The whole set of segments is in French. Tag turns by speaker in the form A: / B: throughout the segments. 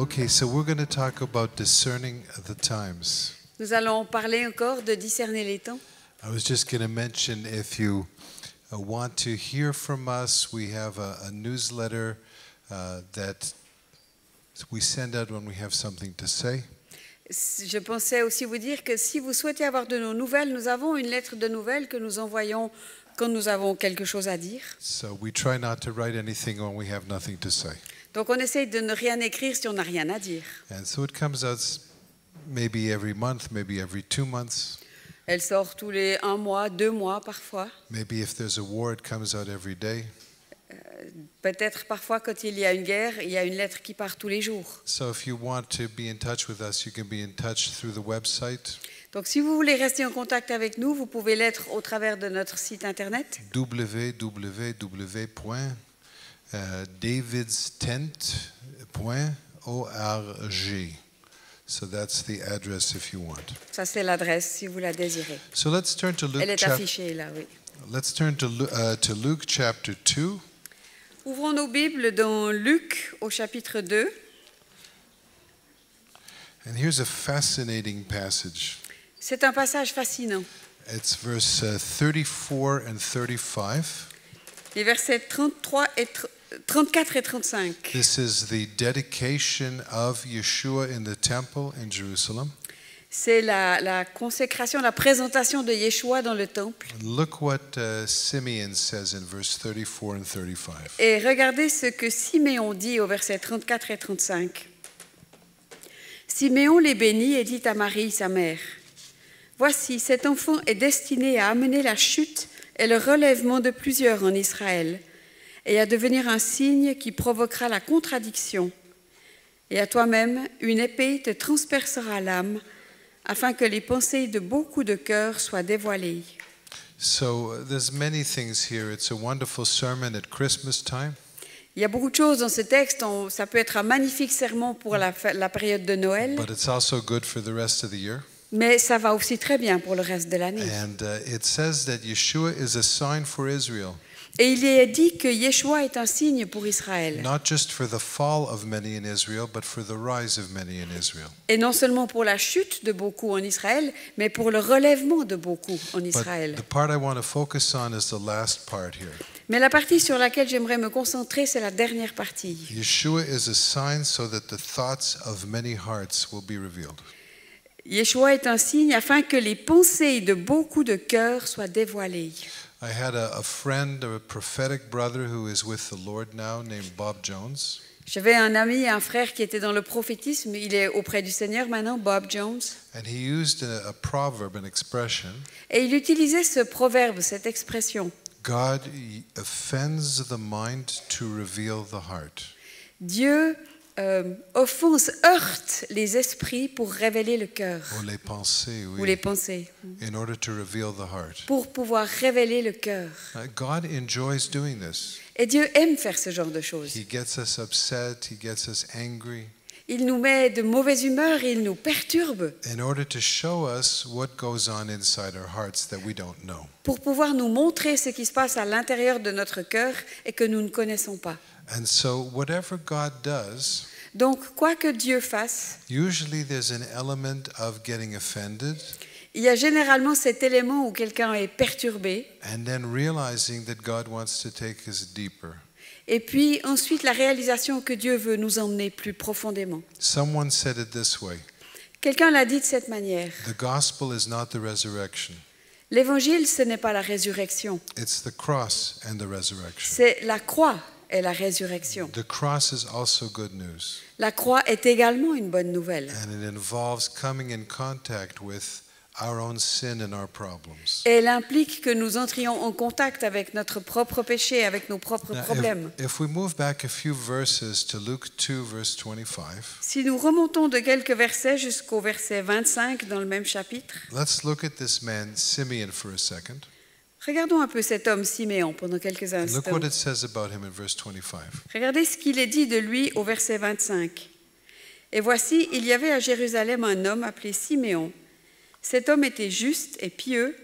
A: Okay, so we're going to talk about discerning the times.
B: Nous allons parler encore de discerner les temps.
A: I was just going to mention if you want to hear from us, we have a newsletter that we send out when we have something to say.
B: Je pensais aussi vous dire que si vous souhaitez avoir de nos nouvelles, nous avons une lettre de nouvelles que nous envoyons quand nous avons quelque chose à dire.
A: So we try not to write anything when we have nothing to say.
B: Donc on essaye de ne rien écrire si on n'a rien à dire.
A: And so it comes out maybe every month, maybe every 2 months.
B: Elle sort tous les 1 mois, 2 mois parfois.
A: Maybe if there's a war, it comes out every day.
B: Peut-être parfois quand il y a une guerre, il y a une lettre qui part tous les jours.
A: So if you want to be in touch with us, you can be in touch through the website.
B: Donc si vous voulez rester en contact avec nous, vous pouvez l'être au travers de notre site internet.
A: www.davidstent.org. So that's the address if you want.
B: Ça c'est l'adresse si vous la désirez.
A: So let's turn to
B: Elle
A: Luke,
B: est affichée là, oui.
A: let's turn to Luke chapter 2.
B: Ouvrons nos Bibles dans Luc au chapitre 2.
A: And here's a fascinating passage.
B: C'est un passage fascinant.
A: It's verse 34 and 35.
B: Les versets 34 et 35.
A: This is the dedication of Yeshua in the temple in Jerusalem.
B: C'est la consécration, la présentation de Yeshua dans le temple.
A: And look what Simeon says in verse 34 and 35.
B: Et regardez ce que Siméon dit au verset 34 et 35. Siméon les bénit et dit à Marie, sa mère, « Voici, cet enfant est destiné à amener la chute et le relèvement de plusieurs en Israël, et à devenir un signe qui provoquera la contradiction. Et à toi-même, une épée te transpercera l'âme, afin que les pensées de beaucoup de cœurs soient dévoilées. »
A: So there's many things here. It's a wonderful sermon at Christmas time.
B: Il y a beaucoup de choses dans ce texte. Ça peut être un magnifique sermon pour la période de Noël,
A: But it's also good for the rest of the year.
B: mais ça va aussi très bien pour le reste de l'année.
A: And it says that Yeshua is a sign for Israel,
B: Et il est dit que Yeshua est un signe pour Israël.
A: not just for the fall of many in Israel, but for the rise of many in Israel.
B: Et non seulement pour la chute de beaucoup en Israël, mais pour le relèvement de beaucoup en Israël.
A: But the part I want to focus on is the last part here.
B: Mais la partie sur laquelle j'aimerais me concentrer, c'est la dernière partie.
A: Yeshua is a sign so that the thoughts of many hearts will be revealed.
B: Yeshua est un signe afin que les pensées de beaucoup de cœurs soient dévoilées.
A: I had a friend, a prophetic brother who is with the Lord now, named Bob Jones.
B: J'avais un ami et un frère qui était dans le prophétisme. Il est auprès du Seigneur maintenant, Bob Jones.
A: And he used a proverb, an expression.
B: Et il utilisait ce proverbe, cette expression.
A: God offends the mind to reveal the heart.
B: Dieu offense, heurte les esprits pour révéler le cœur.
A: Ou les pensées, oui.
B: Ou les pensées.
A: In order to reveal the heart.
B: Pour pouvoir révéler le cœur.
A: God enjoys doing this.
B: Et Dieu aime faire ce genre de choses.
A: He gets us upset, he gets us angry.
B: Il nous met de mauvaise humeur, il nous perturbe.
A: In order to show us what goes on inside our hearts that we don't know.
B: Pour pouvoir nous montrer ce qui se passe à l'intérieur de notre cœur et que nous ne connaissons pas.
A: And so whatever God does,
B: donc quoi que Dieu fasse,
A: usually there's an element of getting offended.
B: Il y a généralement cet élément où quelqu'un est perturbé.
A: And then realizing that God wants to take us deeper.
B: Et puis ensuite la réalisation que Dieu veut nous emmener plus profondément.
A: Someone said it this way.
B: Quelqu'un l'a dit de cette manière.
A: The gospel is not the resurrection.
B: L'évangile, ce n'est pas la résurrection.
A: It's the cross and the resurrection.
B: C'est la croix et la résurrection.
A: The cross is also good news.
B: La croix est également une bonne nouvelle.
A: And it involves coming in contact with our own sin and our problems.
B: Et elle implique que nous entrions en contact avec notre propre péché, avec nos propres problèmes.
A: If we move back a few verses to Luke 2 verse 25.
B: Si nous remontons de quelques versets jusqu'au verset 25 dans le même chapitre.
A: Let's look at this man Simeon for a second.
B: Regardons un peu cet homme Siméon pendant quelques instants.
A: Look what it says about him in verse 25.
B: Regardez ce qu'il est dit de lui au verset 25. Et voici, il y avait à Jérusalem un homme appelé Siméon. Cet homme était juste et pieux,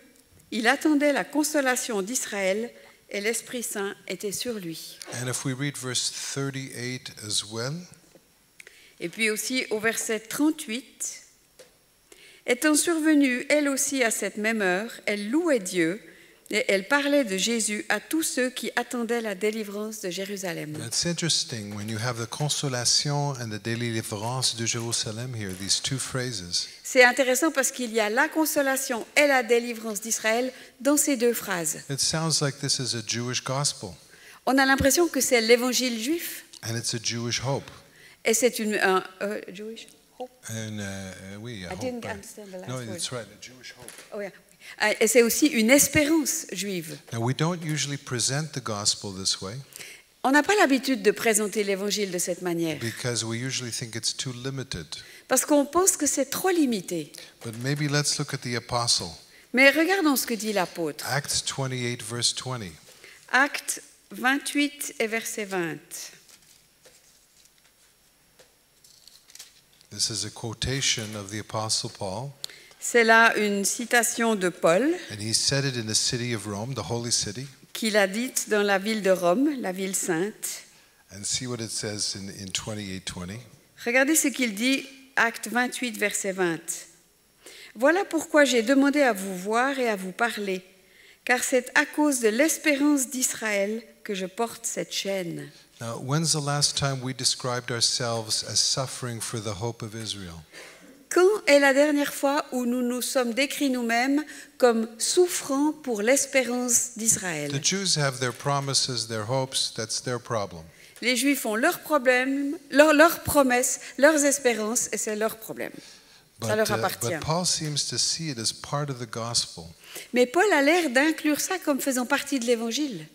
B: il attendait la consolation d'Israël et l'Esprit Saint était sur lui.
A: And if we read verse 38 as well,
B: Et puis aussi au verset 38, « Étant survenue elle aussi à cette même heure, elle louait Dieu et elle parlait de Jésus à tous ceux qui attendaient la délivrance de Jérusalem. »
A: It's interesting when you have the consolation and the délivrance de Jérusalem here, these two phrases.
B: C'est intéressant parce qu'il y a la consolation et la délivrance d'Israël dans ces deux phrases.
A: It sounds like this is a Jewish gospel
B: On a l'impression que c'est l'évangile juif
A: and it's a Jewish hope.
B: et c'est un Jewish hope.
A: And we
B: I
A: hope.
B: didn't understand the last
A: No,
B: word.
A: that's right, a Jewish hope.
B: Oh, yeah. Et c'est aussi une espérance juive.
A: Now we don't usually present the gospel this way
B: On n'a pas l'habitude de présenter l'évangile de cette manière
A: because we usually think it's too limited.
B: parce qu'on pense que c'est trop limité.
A: But maybe let's look at the apostle.
B: Mais regardons ce que dit l'apôtre.
A: Acts 28 verse 20.
B: Actes 28 et verset 20.
A: This is a quotation of the apostle Paul,
B: C'est là une citation de Paul
A: and he said it in the city of Rome, the holy city.
B: qu'il a dite dans la ville de Rome, la ville sainte.
A: And see what it says in 28:20.
B: Regardez ce qu'il dit, Acte 28, verset 20. « Voilà pourquoi j'ai demandé à vous voir et à vous parler, car c'est à cause de l'espérance d'Israël que je porte cette chaîne. »
A: Now, when's the last time we described ourselves as suffering for the hope of Israel?
B: Quand est la dernière fois où nous nous sommes décrits nous-mêmes comme souffrant pour l'espérance d'Israël?
A: The Jews have their promises, their hopes, that's their problem.
B: Les Juifs ont leurs problèmes, leurs promesses, leurs espérances, et c'est leur problème. Ça leur appartient.
A: But Paul seems to see it as part of the gospel.
B: Mais Paul a l'air d'inclure ça comme faisant partie de l'Évangile.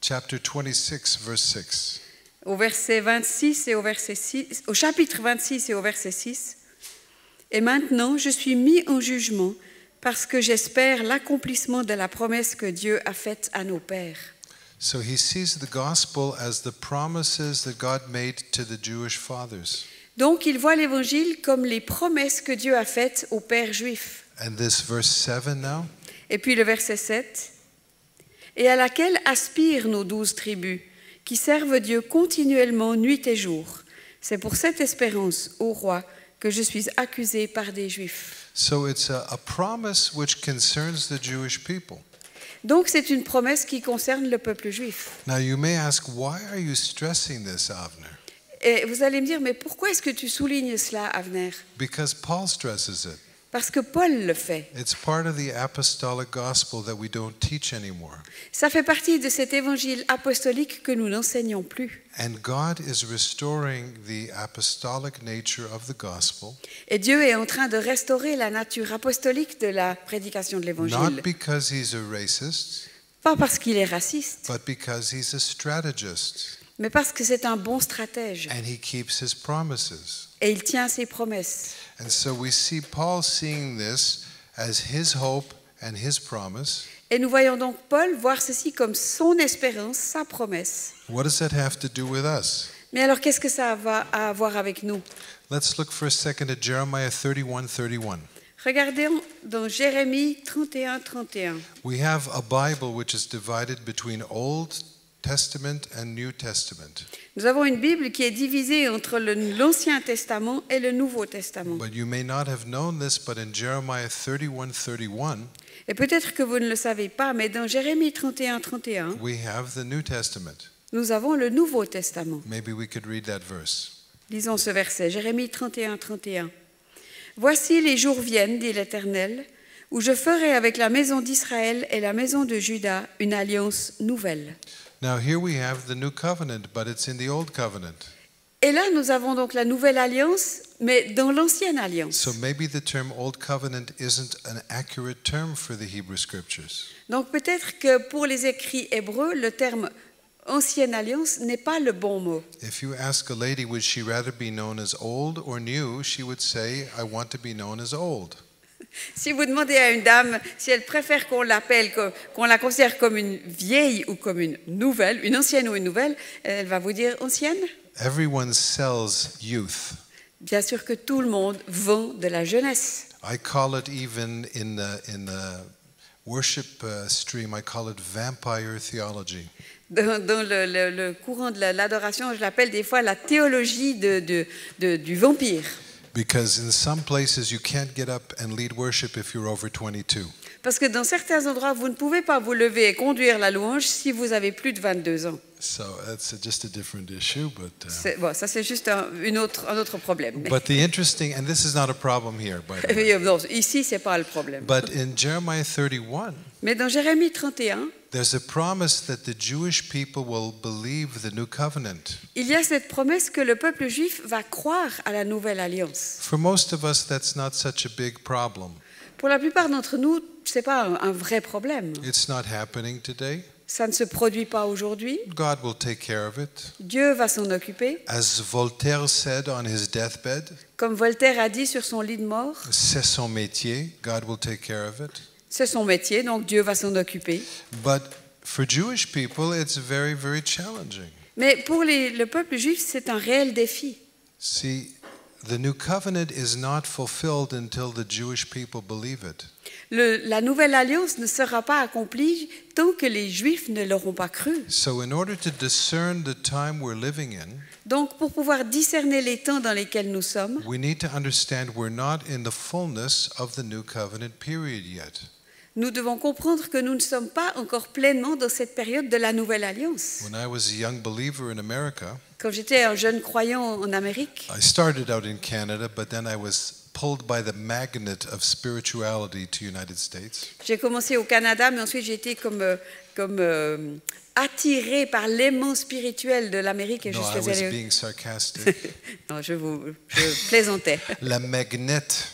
A: Chapter 26, verse 6.
B: Au verset 26 et au verset 6, au chapitre 26 et au verset 6. « Et maintenant, je suis mis en jugement parce que j'espère l'accomplissement de la promesse que Dieu a faite à nos pères. »
A: So he sees the gospel as the promises that God made to the Jewish fathers.
B: Donc, il voit l'Évangile comme les promesses que Dieu a faites aux pères juifs.
A: And this verse 7 now,
B: Et puis le verset 7. « Et à laquelle aspirent nos 12 tribus, qui servent Dieu continuellement nuit et jour. C'est pour cette espérance, ô roi, que je suis accusé par des Juifs. »
A: so it's a promise which concerns the Jewish people.
B: Donc c'est une promesse qui concerne le peuple juif.
A: Now you may ask, why are you stressing this, Avner?
B: Et vous allez me dire, mais pourquoi est-ce que tu soulignes cela, Avner?
A: Because Paul stresses it.
B: Parce que Paul le fait.
A: It's part of the apostolic gospel that we don't teach anymore.
B: Ça fait partie de cet évangile apostolique que nous n'enseignons plus.
A: And God is restoring the apostolic nature of the gospel,
B: Et Dieu est en train de restaurer la nature apostolique de la prédication de
A: not
B: l'évangile.
A: because he's a racist,
B: Pas parce qu'il est raciste,
A: but because he's a strategist
B: mais parce que c'est un bon stratège.
A: and he keeps his promises.
B: Et il tient ses promesses.
A: And so we see Paul seeing this as his hope and his promise.
B: Et nous voyons donc Paul voir ceci comme son espérance, sa promesse.
A: What does that have to do with us?
B: Mais alors qu'est-ce que ça va à voir avec nous?
A: Let's look for a second at Jeremiah 31:31.
B: Regardons dans Jérémie 31, 31.
A: We have a Bible which is divided between Old Testament and New Testament.
B: Nous avons une Bible qui est divisée entre l'Ancien Testament et le Nouveau Testament.
A: But you may not have known this, but in Jeremiah 31:31,
B: Et peut-être que vous ne le savez pas, mais dans Jérémie 31, 31,
A: we have the New Testament.
B: nous avons le Nouveau Testament.
A: Maybe we could read that verse.
B: Lisons ce verset, Jérémie 31, 31. « Voici les jours viennent, dit l'Éternel, où je ferai avec la maison d'Israël et la maison de Juda une alliance nouvelle. »
A: Now here we have the New Covenant, but it's in the Old Covenant.
B: Et là, nous avons donc la nouvelle alliance, mais dans l'ancienne alliance.
A: So maybe the term Old Covenant isn't an accurate term for the Hebrew Scriptures.
B: Donc peut-être que pour les écrits hébreux, le terme ancienne alliance n'est pas le bon mot.
A: If you ask a lady, would she rather be known as old or new, she would say, I want to be known as old.
B: Si vous demandez à une dame si elle préfère qu'on l'appelle, qu'on la considère comme une vieille ou comme une nouvelle, une ancienne ou une nouvelle, elle va vous dire ancienne.
A: Everyone sells youth.
B: Bien sûr que tout le monde vend de la jeunesse.
A: I call it even in the worship stream, I call it vampire theology.
B: Dans le courant de l'adoration, je l'appelle des fois la théologie du vampire.
A: Because in some places you can't get up and lead worship if you're over 22.
B: Parce que dans certains endroits, vous ne pouvez pas vous lever et conduire la louange si vous avez plus de 22 ans.
A: So that's just a different issue, but
B: Bon, ça c'est juste un autre problème.
A: but the interesting, and this is not a problem here, by the way.
B: Mais, non, ici, c'est pas le problème.
A: But in Jeremiah 31,
B: Mais dans Jérémie 31,
A: there's a promise that the Jewish people will believe the new covenant.
B: il y a cette promesse que le peuple juif va croire à la nouvelle alliance.
A: For most of us, that's not such a big problem.
B: Pour la plupart d'entre nous, c'est pas un vrai problème.
A: It's not happening today.
B: Ça ne se produit pas aujourd'hui.
A: God will take care of it.
B: Dieu va s'en occuper.
A: As Voltaire said on his deathbed,
B: Comme Voltaire a dit sur son lit de mort,
A: c'est son métier. God will take care of it.
B: c'est son métier, donc Dieu va s'en occuper.
A: But for Jewish people, it's very, very challenging.
B: Mais pour le peuple juif, c'est un réel défi.
A: See, the new covenant is not fulfilled until the Jewish people believe it.
B: La nouvelle alliance ne sera pas accomplie tant que les Juifs ne l'auront pas cru.
A: So in order to discern the time we're living in,
B: Donc, pour pouvoir discerner les temps dans lesquels nous sommes,
A: we need to understand we're not in the fullness of the new covenant period yet.
B: nous devons comprendre que nous ne sommes pas encore pleinement dans cette période de la nouvelle alliance.
A: When I was a young believer in America,
B: Quand j'étais un jeune croyant en Amérique,
A: I started out in Canada, but then I was pulled by the magnet of spirituality to United States.
B: j'ai commencé au Canada, mais ensuite j'ai été comme attiré par l'aimant spirituel de l'Amérique et
A: No, I was being sarcastic.
B: Non, je plaisantais.
A: La magnette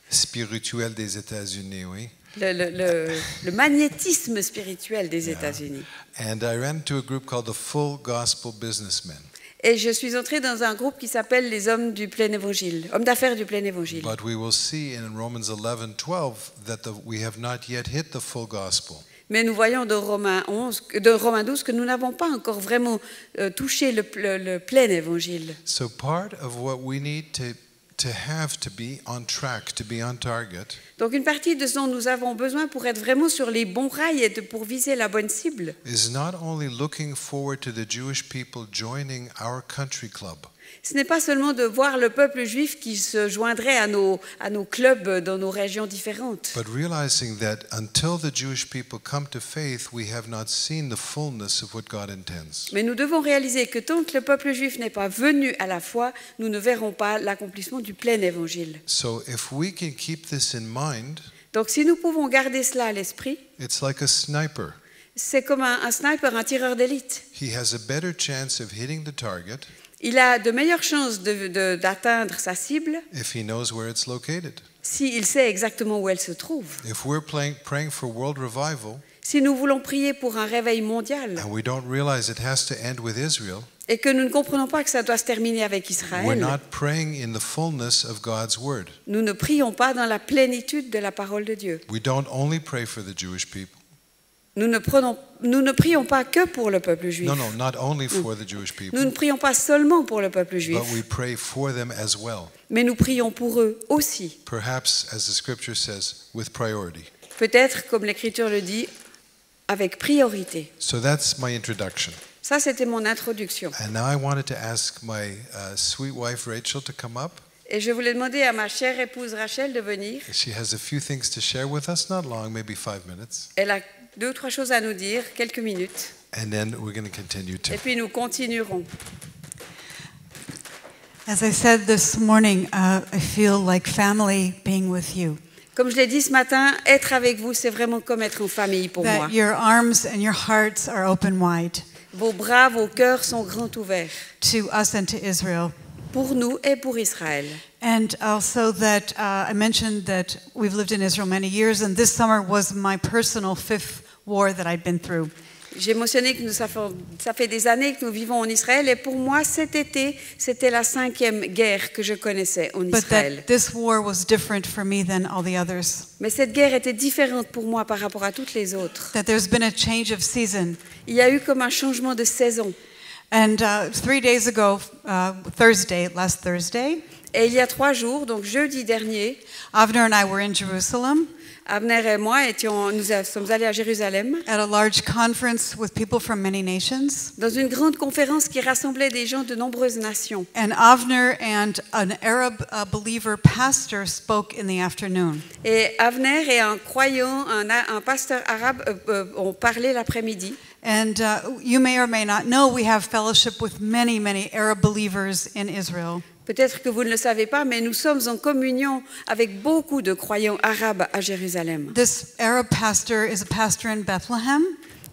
A: spirituelle des États-Unis, oui.
B: Le magnétisme spirituel des États-Unis.
A: And I ran to a group called the Full Gospel Businessmen.
B: Et je suis entrée dans un groupe qui s'appelle les hommes du plein évangile, hommes d'affaires du plein évangile.
A: But we will see in Romans 11:12 that we have not yet hit the full gospel.
B: Mais nous voyons dans Romains 12 que nous n'avons pas encore vraiment touché le plein évangile.
A: So part of what we need to have to be on track, to be on target,
B: Donc une partie de ce dont nous avons besoin pour être vraiment sur les bons rails et pour viser la bonne cible,
A: is not only looking forward to the Jewish people joining our country club,
B: ce n'est pas seulement de voir le peuple juif qui se joindrait à nos clubs dans nos régions différentes,
A: but realizing that until the Jewish people come to faith, we have not seen the fullness of what God intends.
B: mais nous devons réaliser que tant que le peuple juif n'est pas venu à la foi, nous ne verrons pas l'accomplissement du plein évangile.
A: So if we can keep this in mind,
B: Donc si nous pouvons garder cela à l'esprit,
A: it's like a sniper.
B: c'est comme un sniper, un tireur d'élite.
A: He has a better chance of hitting the target
B: Il a de meilleures chances d'atteindre sa cible
A: if he knows where it's located.
B: s'il sait exactement où elle se trouve.
A: If we're praying for world revival
B: Si nous voulons prier pour un réveil mondial
A: and we don't realize it has to end with Israel,
B: et que nous ne comprenons pas que ça doit se terminer avec
A: we're
B: Israël,
A: not praying in the fullness of God's word.
B: nous ne prions pas dans la plénitude de la parole de Dieu.
A: We don't only pray for the Jewish people.
B: Nous ne prions pas que pour le peuple juif.
A: No, not only for the Jewish
B: Nous
A: people,
B: ne prions pas seulement pour le peuple juif,
A: but we pray for them as well.
B: mais nous prions pour eux aussi.
A: Perhaps, as the scripture says, with priority.
B: Peut-être, comme l'Écriture le dit, avec priorité.
A: So that's my introduction.
B: Ça, c'était mon introduction.
A: And now I wanted to ask my sweet wife Rachel to come up.
B: Et je voulais demander à ma chère épouse Rachel de venir.
A: She has a few things to share with us, not long, maybe 5 minutes.
B: Elle a 2 ou 3 choses à nous dire, quelques minutes.
A: And then we're going to continue too.
B: Et puis nous continuerons.
C: As I said this morning, I feel like family being with you.
B: Comme je l'ai dit ce matin, être avec vous, c'est vraiment comme être en famille pour moi.
C: That your arms and your hearts are open wide
B: Vos bras, vos cœurs sont grands ouverts
C: to us and to Israel.
B: pour nous et pour Israël.
C: And also that I mentioned that we've lived in Israel many years, and this summer was my personal 5th war that I'd been through.
B: J'ai mentionné que ça fait des années que nous vivons en Israël et pour moi cet été c'était la 5e guerre que je connaissais en
C: But
B: Israël.
C: that this war was different for me than all the others.
B: Mais cette guerre était différente pour moi par rapport à toutes les autres.
C: That there's been a change of season.
B: Il y a eu comme un changement de saison.
C: And 3 days ago, last Thursday,
B: Et il y a 3 jours, donc jeudi dernier,
C: Avner and I were in Jerusalem
B: Abner et moi sommes allés à Jérusalem
C: at a large conference with people from many nations.
B: dans une grande conférence qui rassemblait des gens de nombreuses nations.
C: And Avner and an Arab believer pastor spoke in the afternoon.
B: Et Avner et un croyant, un pasteur arabe ont parlé l'après-midi.
C: And you may or may not know, we have fellowship with many, many Arab believers in Israel.
B: Peut-être que vous ne le savez pas, mais nous sommes en communion avec beaucoup de croyants arabes à Jérusalem.
C: This Arab pastor is a pastor in Bethlehem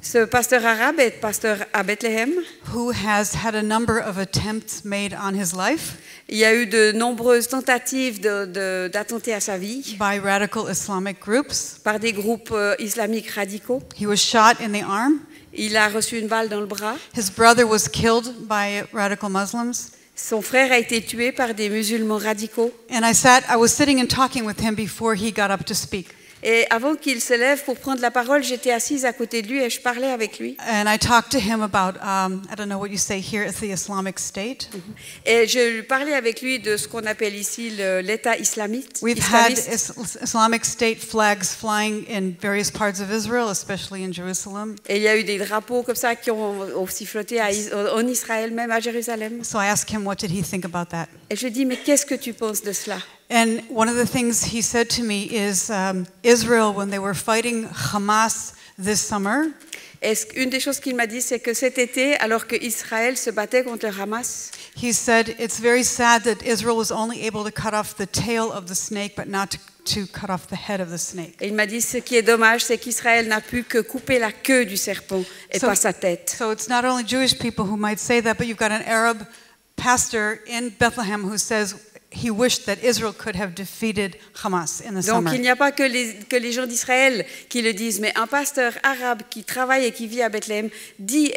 B: Ce pasteur arabe est pasteur à Bethléem.
C: who has had a number of attempts made on his life
B: Il y a eu de nombreuses tentatives d'attenter à sa vie
C: by radical Islamic groups.
B: par des groupes islamiques radicaux.
C: He was shot in the arm.
B: Il a reçu une balle dans le bras.
C: His brother was killed by radical Muslims.
B: Son frère a été tué par des musulmans radicaux.
C: And I was sitting and talking with him before he got up to speak.
B: Et avant qu'il se lève pour prendre la parole, j'étais assise à côté de lui et je parlais avec lui.
C: And I talked to him about, I don't know what you say here, it's the Islamic State.
B: Et je parlais avec lui de ce qu'on appelle ici l'État islamiste.
C: We've had Islamic State flags flying in various parts of Israel, especially in Jerusalem.
B: Et il y a eu des drapeaux comme ça qui ont aussi flotté en Israël, même à Jérusalem.
C: So I asked him, what did he think about that?
B: Et je dis, mais qu'est-ce que tu penses de cela?
C: And one of the things he said to me is Israel, when they were fighting Hamas this summer,
B: Une des choses qu'il m'a dit, c'est que cet été, alors que Israël se battait contre le Hamas,
C: he said it's very sad that Israel was only able to cut off the tail of the snake, but not to cut off the head of the snake.
B: et il m'a dit, ce qui est dommage, c'est qu'Israël n'a pu que couper la queue du serpent et pas sa tête.
C: So it's not only Jewish people who might say that, but you've got an Arab pastor in Bethlehem who says he wished that Israel could have defeated Hamas in the
B: Donc
C: summer.
B: il n'y a pas que les gens d'Israël qui le disent, mais un pasteur arabe qui travaille et qui vit à Bethléem dit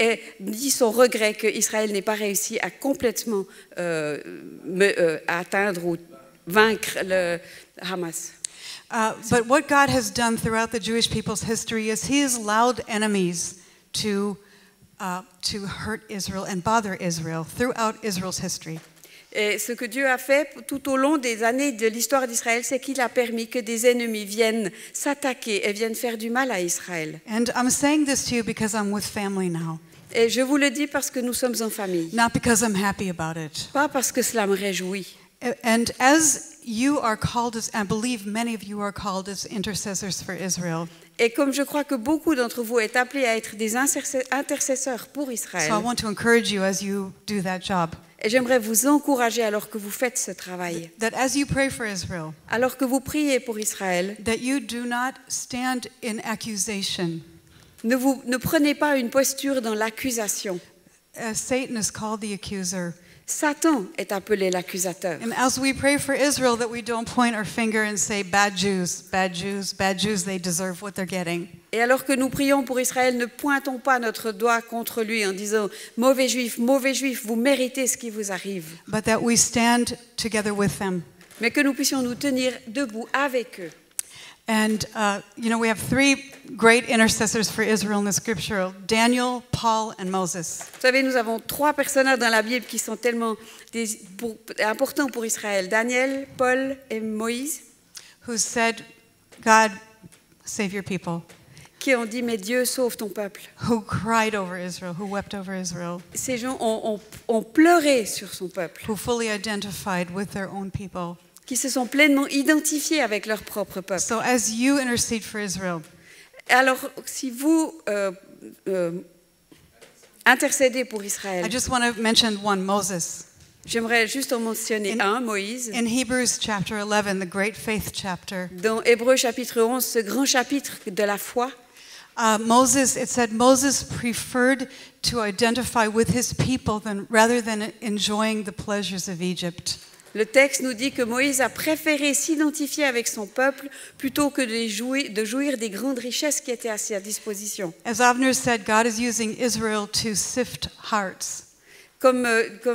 B: son regret qu'Israël n'ait pas réussi à complètement atteindre ou vaincre le Hamas.
C: But what God has done throughout the Jewish people's history is He has allowed enemies to hurt Israel and bother Israel throughout Israel's history.
B: Et ce que Dieu a fait tout au long des années de l'histoire d'Israël, c'est qu'il a permis que des ennemis viennent s'attaquer et viennent faire du mal à Israël.
C: And I'm saying this to you because I'm with family now,
B: Et je vous le dis parce que nous sommes en famille,
C: not because I'm happy about it.
B: pas parce que cela me réjouit.
C: And as you are called as, I believe many of you are called as intercessors for Israel.
B: Et comme je crois que beaucoup d'entre vous êtes appelés à être des intercesseurs pour Israël,
C: So I want to encourage you as you do that job,
B: et j'aimerais vous encourager alors que vous faites ce travail,
C: that as you pray for Israel,
B: alors que vous priez pour Israël,
C: that you do not stand in accusation.
B: ne prenez pas une posture dans l'accusation.
C: Satan is called the accuser.
B: Satan est appelé l'accusateur.
C: And as we pray for Israel, that we don't point our finger and say, bad Jews, bad Jews, bad Jews, they deserve what they're getting.
B: Et alors que nous prions pour Israël, ne pointons pas notre doigt contre lui en disant « Mauvais juif, vous méritez ce qui vous arrive.
C: But that we stand together with them. »
B: Mais que nous puissions nous tenir debout avec eux.
C: And, we have 3 great intercessors for Israel in the scripture, Daniel, Paul, and Moses.
B: Vous savez, nous avons 3 personnages dans la Bible qui sont tellement importants pour Israël. Daniel, Paul et Moïse.
C: Who said, God, save your people.
B: Qui ont dit, mais Dieu, sauve ton peuple.
C: Who cried over Israel, who wept over Israel.
B: Ces gens ont pleuré sur son peuple.
C: Who fully identified with their own people.
B: Qui se sont pleinement identifiés avec leur propre peuple.
C: So as you intercede for Israel,
B: alors, si vous intercédez pour Israël,
C: I just want to mention one, Moses.
B: J'aimerais juste en mentionner un, Moïse.
C: In Hebrews chapter 11, the great faith chapter,
B: Dans Hébreux chapitre 11, ce grand chapitre de la foi,
C: it said Moses preferred to identify with his people rather than enjoying the pleasures of Egypt.
B: Le texte nous dit que Moïse a préféré s'identifier avec son peuple plutôt que de jouir des grandes richesses qui étaient à sa disposition.
C: As Avner said, God is using Israel to sift hearts.
B: Comme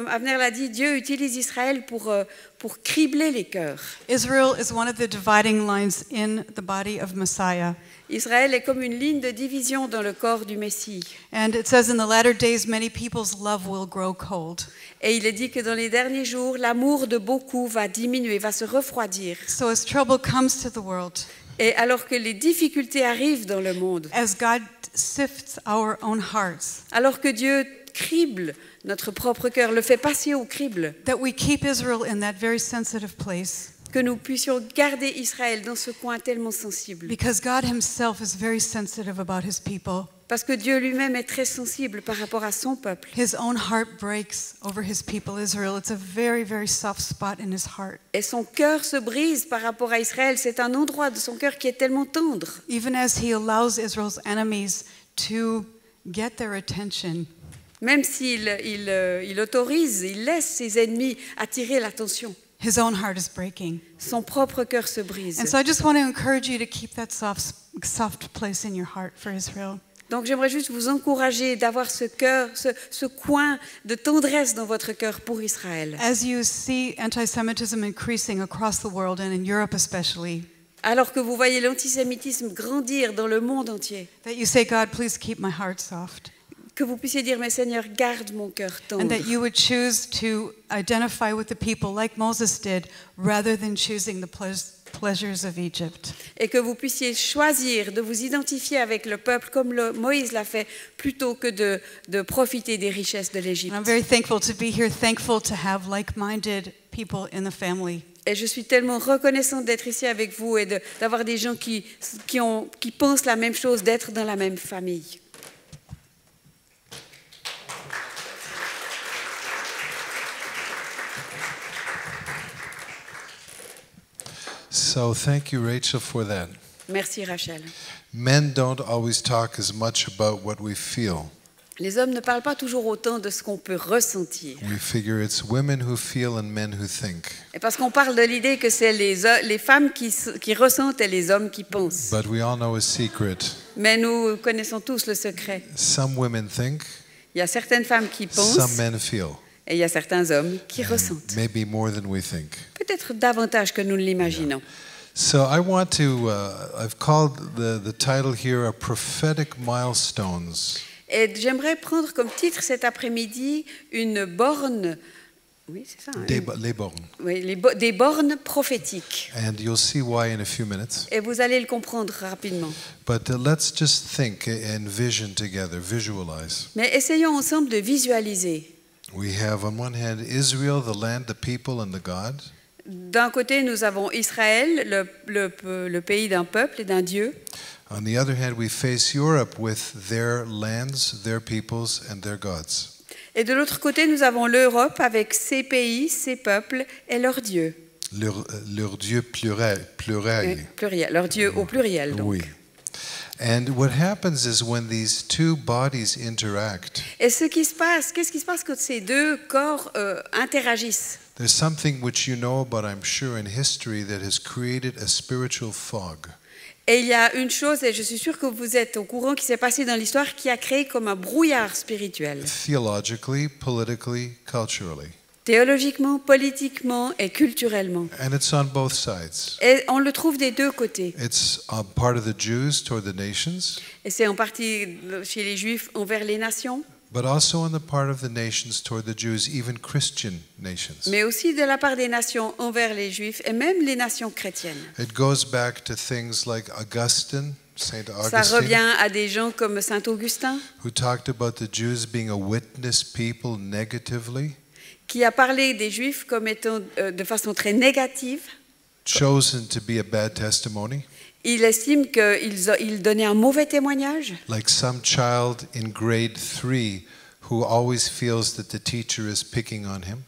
B: Avner l'a dit, Dieu utilise Israël pour cribler les cœurs.
C: Israel is one of the dividing lines in the body of Messiah.
B: Israël est comme une ligne de division dans le corps du Messie.
C: And it says in the latter days, many people's love will grow cold.
B: Et il est dit que dans les derniers jours, l'amour de beaucoup va diminuer, va se refroidir.
C: So as trouble comes to the world,
B: Et alors que les difficultés arrivent dans le monde,
C: as God sifts our own hearts,
B: alors que Dieu crible notre propre cœur, le fait passer au crible,
C: that we keep Israel in that very sensitive place,
B: que nous puissions garder Israël dans ce coin tellement sensible.
C: because God himself is very sensitive about his people.
B: Parce que Dieu lui-même est très sensible par rapport à son peuple.
C: His own heart breaks over his people Israel. It's a very, very soft spot in his heart.
B: Et son cœur se brise par rapport à Israël. C'est un endroit de son cœur qui est tellement tendre.
C: Even as he allows Israel's enemies to get their attention,
B: Même s'il il autorise, il laisse ses ennemis attirer l'attention.
C: his own heart is breaking.
B: Son propre cœur se brise.
C: And so I just want to encourage you to keep that soft place in your heart for Israel.
B: Donc j'aimerais juste vous encourager d'avoir ce cœur, ce coin de tendresse dans votre cœur pour Israël.
C: As you see anti-Semitism increasing across the world and in Europe especially,
B: Alors que vous voyez l'antisémitisme grandir dans le monde entier,
C: that you say, God, please keep my heart soft.
B: que vous puissiez dire, mais Seigneur, garde mon cœur
C: And
B: tendre.
C: that you would choose to identify with the people like Moses did, rather than choosing the pleasures of Egypt.
B: Et que vous puissiez choisir de vous identifier avec le peuple comme Moïse l'a fait, plutôt que de profiter des richesses de
C: And
B: l'Égypte.
C: I'm very thankful to be here, thankful to have like-minded people in the family.
B: Et je suis tellement reconnaissante d'être ici avec vous et d'avoir des gens qui pensent la même chose, d'être dans la même famille.
A: So thank you, Rachel, for that.
B: Merci Rachel.
A: Men don't always talk as much about what we feel.
B: Les hommes ne parlent pas toujours autant de ce qu'on peut ressentir.
A: We figure it's women who feel and men who think.
B: Et parce qu'on parle de l'idée que c'est les femmes qui ressentent et les hommes qui pensent.
A: But we all know a secret.
B: Mais nous connaissons tous le secret.
A: Some women think,
B: Il y a certaines femmes qui
A: some
B: pensent
A: men feel.
B: et il y a certains hommes qui ressentent.
A: Maybe more than we think.
B: Peut-être davantage que nous ne l'imaginons.
A: So I want to, I've called the title here, A Prophetic Milestones.
B: Et j'aimerais prendre comme titre cet après-midi une borne. Oui, c'est ça. Hein,
A: Les bornes.
B: oui, des bornes prophétiques.
A: And you'll see why in a few minutes.
B: Et vous allez le comprendre rapidement.
A: But let's just think and vision together, visualize.
B: Mais essayons ensemble de visualiser.
A: We have on one hand Israel, the land, the people, and the God.
B: D'un côté, nous avons Israël, le pays d'un peuple et d'un Dieu.
A: On the other hand, we face Europe with their lands, their peoples, and their gods.
B: Et de l'autre côté, nous avons l'Europe avec ses pays, ses peuples et leurs dieux.
A: Leur Dieu pluriel.
B: Pluriel, leurs dieux au pluriel, donc.
A: Oui. And what happens is when these two bodies interact,
B: Et qu'est-ce qui se passe quand ces deux corps interagissent?
A: there's something which you know about, I'm sure, in history that has created a spiritual fog.
B: Et il y a une chose, et je suis sûre que vous êtes au courant, qui s'est passé dans l'histoire, qui a créé comme un brouillard spirituel.
A: Theologically, politically, culturally.
B: Théologiquement, politiquement et culturellement.
A: And it's on both sides.
B: Et on le trouve des deux côtés.
A: It's a part of the Jews toward the nations,
B: Et c'est en partie chez les Juifs envers les nations,
A: but also on the part of the nations toward the Jews, even Christian nations.
B: mais aussi de la part des nations envers les Juifs et même les nations chrétiennes.
A: It goes back to things like Augustine, Saint
B: Ça
A: Augustine,
B: revient à des gens comme Saint Augustin,
A: who talked about the Jews being a witness people negatively,
B: qui a parlé des Juifs comme étant de façon très négative.
A: chosen to be a bad testimony,
B: Il estime qu'ils donnaient un mauvais témoignage,
A: like some child in grade 3 who always feels that the teacher is picking on him.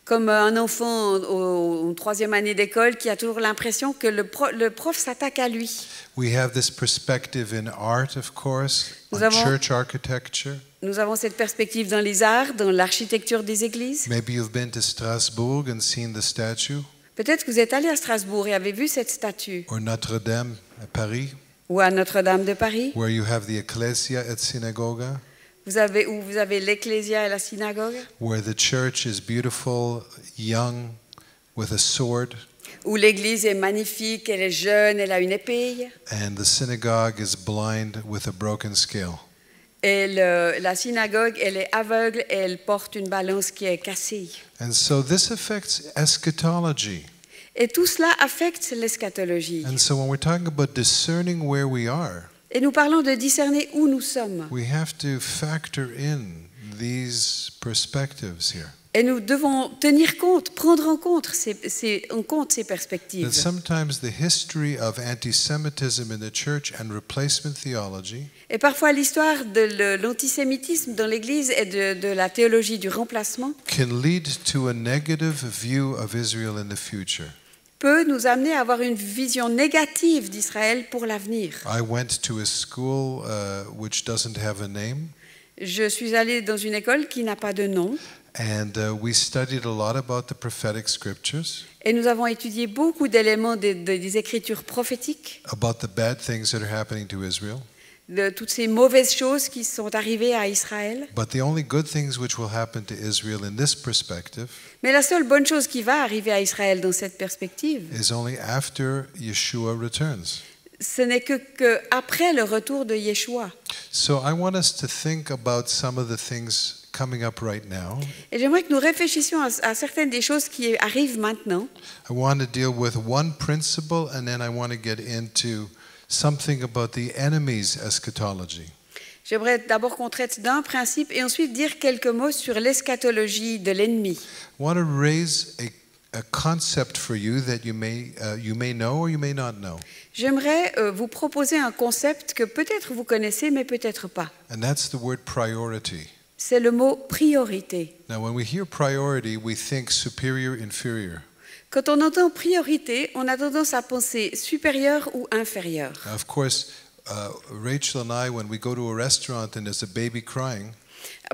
B: comme un enfant en troisième année d'école qui a toujours l'impression que le prof s'attaque à lui.
A: We have this perspective in art, of course,
B: Nous
A: on
B: avons-
A: church architecture.
B: Nous avons cette perspective dans les arts, dans l'architecture des églises.
A: Maybe you've been to Strasbourg and seen the statue,
B: Peut-être que vous êtes allé à Strasbourg et avez vu cette statue,
A: or Notre-Dame at Paris,
B: ou à Notre-Dame de Paris,
A: where you have the ecclesia et synagoga.
B: Vous avez l'ecclésia et la synagogue,
A: where the church is beautiful, young, with a sword,
B: où l'église est magnifique, elle est jeune, elle a une épée,
A: and the synagogue is blind with a broken scale.
B: et la synagogue, elle est aveugle et elle porte une balance qui est cassée.
A: And so this affects eschatology.
B: Et tout cela affecte l'eschatologie.
A: And so when we're talking about discerning where we are,
B: Et nous parlons de discerner où nous sommes.
A: we have to factor in these perspectives here.
B: Et nous devons tenir compte, prendre en compte ces perspectives.
A: That sometimes the history of anti-Semitism in the church and replacement theology
B: Et parfois l'histoire de l'antisémitisme dans l'Église et de la théologie du remplacement
A: can lead to a negative view of Israel in the future.
B: peut nous amener à avoir une vision négative d'Israël pour l'avenir.
A: I went to a school which doesn't have a name,
B: Je suis allée dans une école qui n'a pas de nom
A: and we studied a lot about the prophetic scriptures,
B: et nous avons étudié beaucoup d'éléments des écritures prophétiques,
A: about the bad things that are happening to Israel,
B: de toutes ces mauvaises choses qui sont arrivées à Israël.
A: but the only good things which will happen to Israel in this perspective
B: Mais la seule bonne chose qui va arriver à Israël dans cette perspective,
A: is only after Yeshua returns.
B: ce n'est que après le retour de Yeshua.
A: So I want us to think about some of the things coming up right now.
B: Et j'aimerais que nous réfléchissions à certaines des choses qui arrivent maintenant.
A: I want to deal with one principle, and then I want to get into something about the enemy's eschatology.
B: J'aimerais d'abord qu'on traite d'un principe et ensuite dire quelques mots sur l'eschatologie de l'ennemi.
A: I want to raise a concept for you that you may know or you may not know,
B: J'aimerais vous proposer un concept que peut-être vous connaissez, mais peut-être pas.
A: and that's the word priority.
B: C'est le mot priorité.
A: Now, when we hear priority, we think superior, inferior.
B: Quand on entend priorité, on a tendance à penser supérieur ou inférieur.
A: Now, of course, Rachel and I, when we go to a restaurant and there's a baby crying,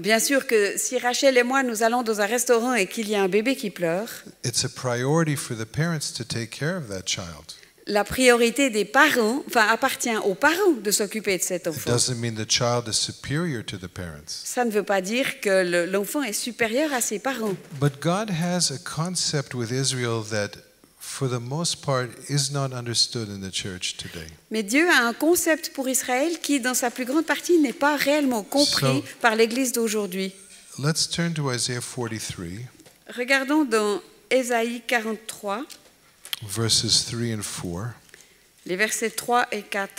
B: Bien sûr que si Rachel et moi, nous allons dans un restaurant et qu'il y a un bébé qui pleure,
A: it's a priority for the parents to take care of that child.
B: la priorité des parents, appartient aux parents de s'occuper de cet
A: It
B: enfant.
A: doesn't mean the child is superior to the parents.
B: Ça ne veut pas dire que l'enfant est supérieur à ses parents.
A: But God has a concept with Israel that, for the most part, is not understood in the church today.
B: Mais Dieu a un concept pour Israël qui, dans sa plus grande partie, n'est pas réellement compris par l'Église d'aujourd'hui.
A: Let's turn to Isaiah 43,
B: Regardons dans Ésaïe 43,
A: verses 3 and 4.
B: les versets 3 et 4.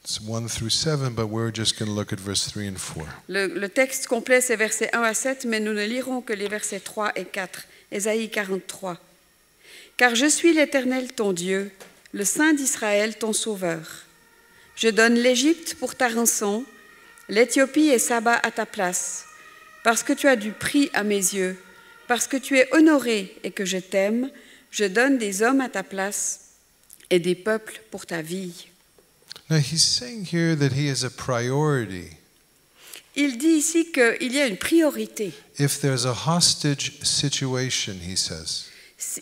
A: It's 1 through 7, but we're just going to look at verse 3 and 4.
B: Le texte complet, c'est versets 1 à 7, mais nous ne lirons que les versets 3 et 4. Ésaïe 43. Car je suis l'Éternel ton Dieu, le Saint d'Israël ton Sauveur. Je donne l'Égypte pour ta rançon, l'Éthiopie et Saba à ta place, parce que tu as du prix à mes yeux, parce que tu es honoré et que je t'aime, je donne des hommes à ta place et des peuples pour ta vie.
A: Now, he's saying here that he has a priority.
B: Il dit ici qu'il y a une priorité.
A: If there's a hostage situation, he says,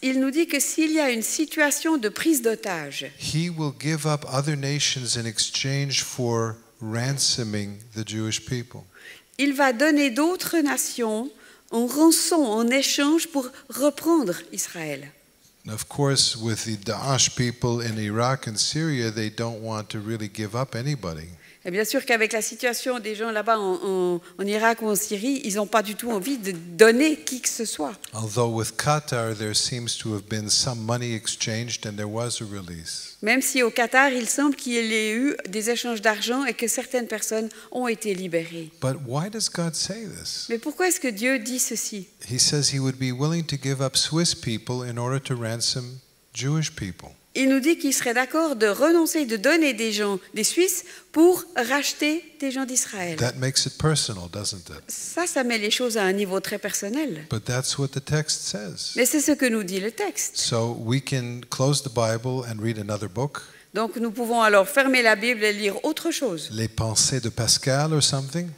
B: Il nous dit que s'il y a une situation de prise d'otage,
A: he will give up other nations in exchange for ransoming the Jewish people.
B: il va donner d'autres nations en rançon, en échange pour reprendre Israël.
A: Of course, with the Daesh people in Iraq and Syria, they don't want to really give up anybody.
B: Et bien sûr qu'avec la situation des gens là-bas en Irak ou en Syrie, ils n'ont pas du tout envie de donner qui que ce soit.
A: Although with Qatar, there seems to have been some money exchanged and there was a release.
B: Même si au Qatar, il semble qu'il y ait eu des échanges d'argent et que certaines personnes ont été libérées.
A: But why does God say this?
B: Mais pourquoi est-ce que Dieu dit ceci?
A: He says he would be willing to give up Swiss people in order to ransom Jewish people.
B: Il nous dit qu'il serait d'accord de renoncer, de donner des gens, des Suisses, pour racheter des gens d'Israël.
A: That makes it personal, doesn't it?
B: Ça met les choses à un niveau très personnel.
A: But that's what the text says.
B: Mais c'est ce que nous dit le texte.
A: So we can close the Bible and read another book,
B: Donc nous pouvons alors fermer la Bible et lire autre chose.
A: Les Pensées de Pascal or something.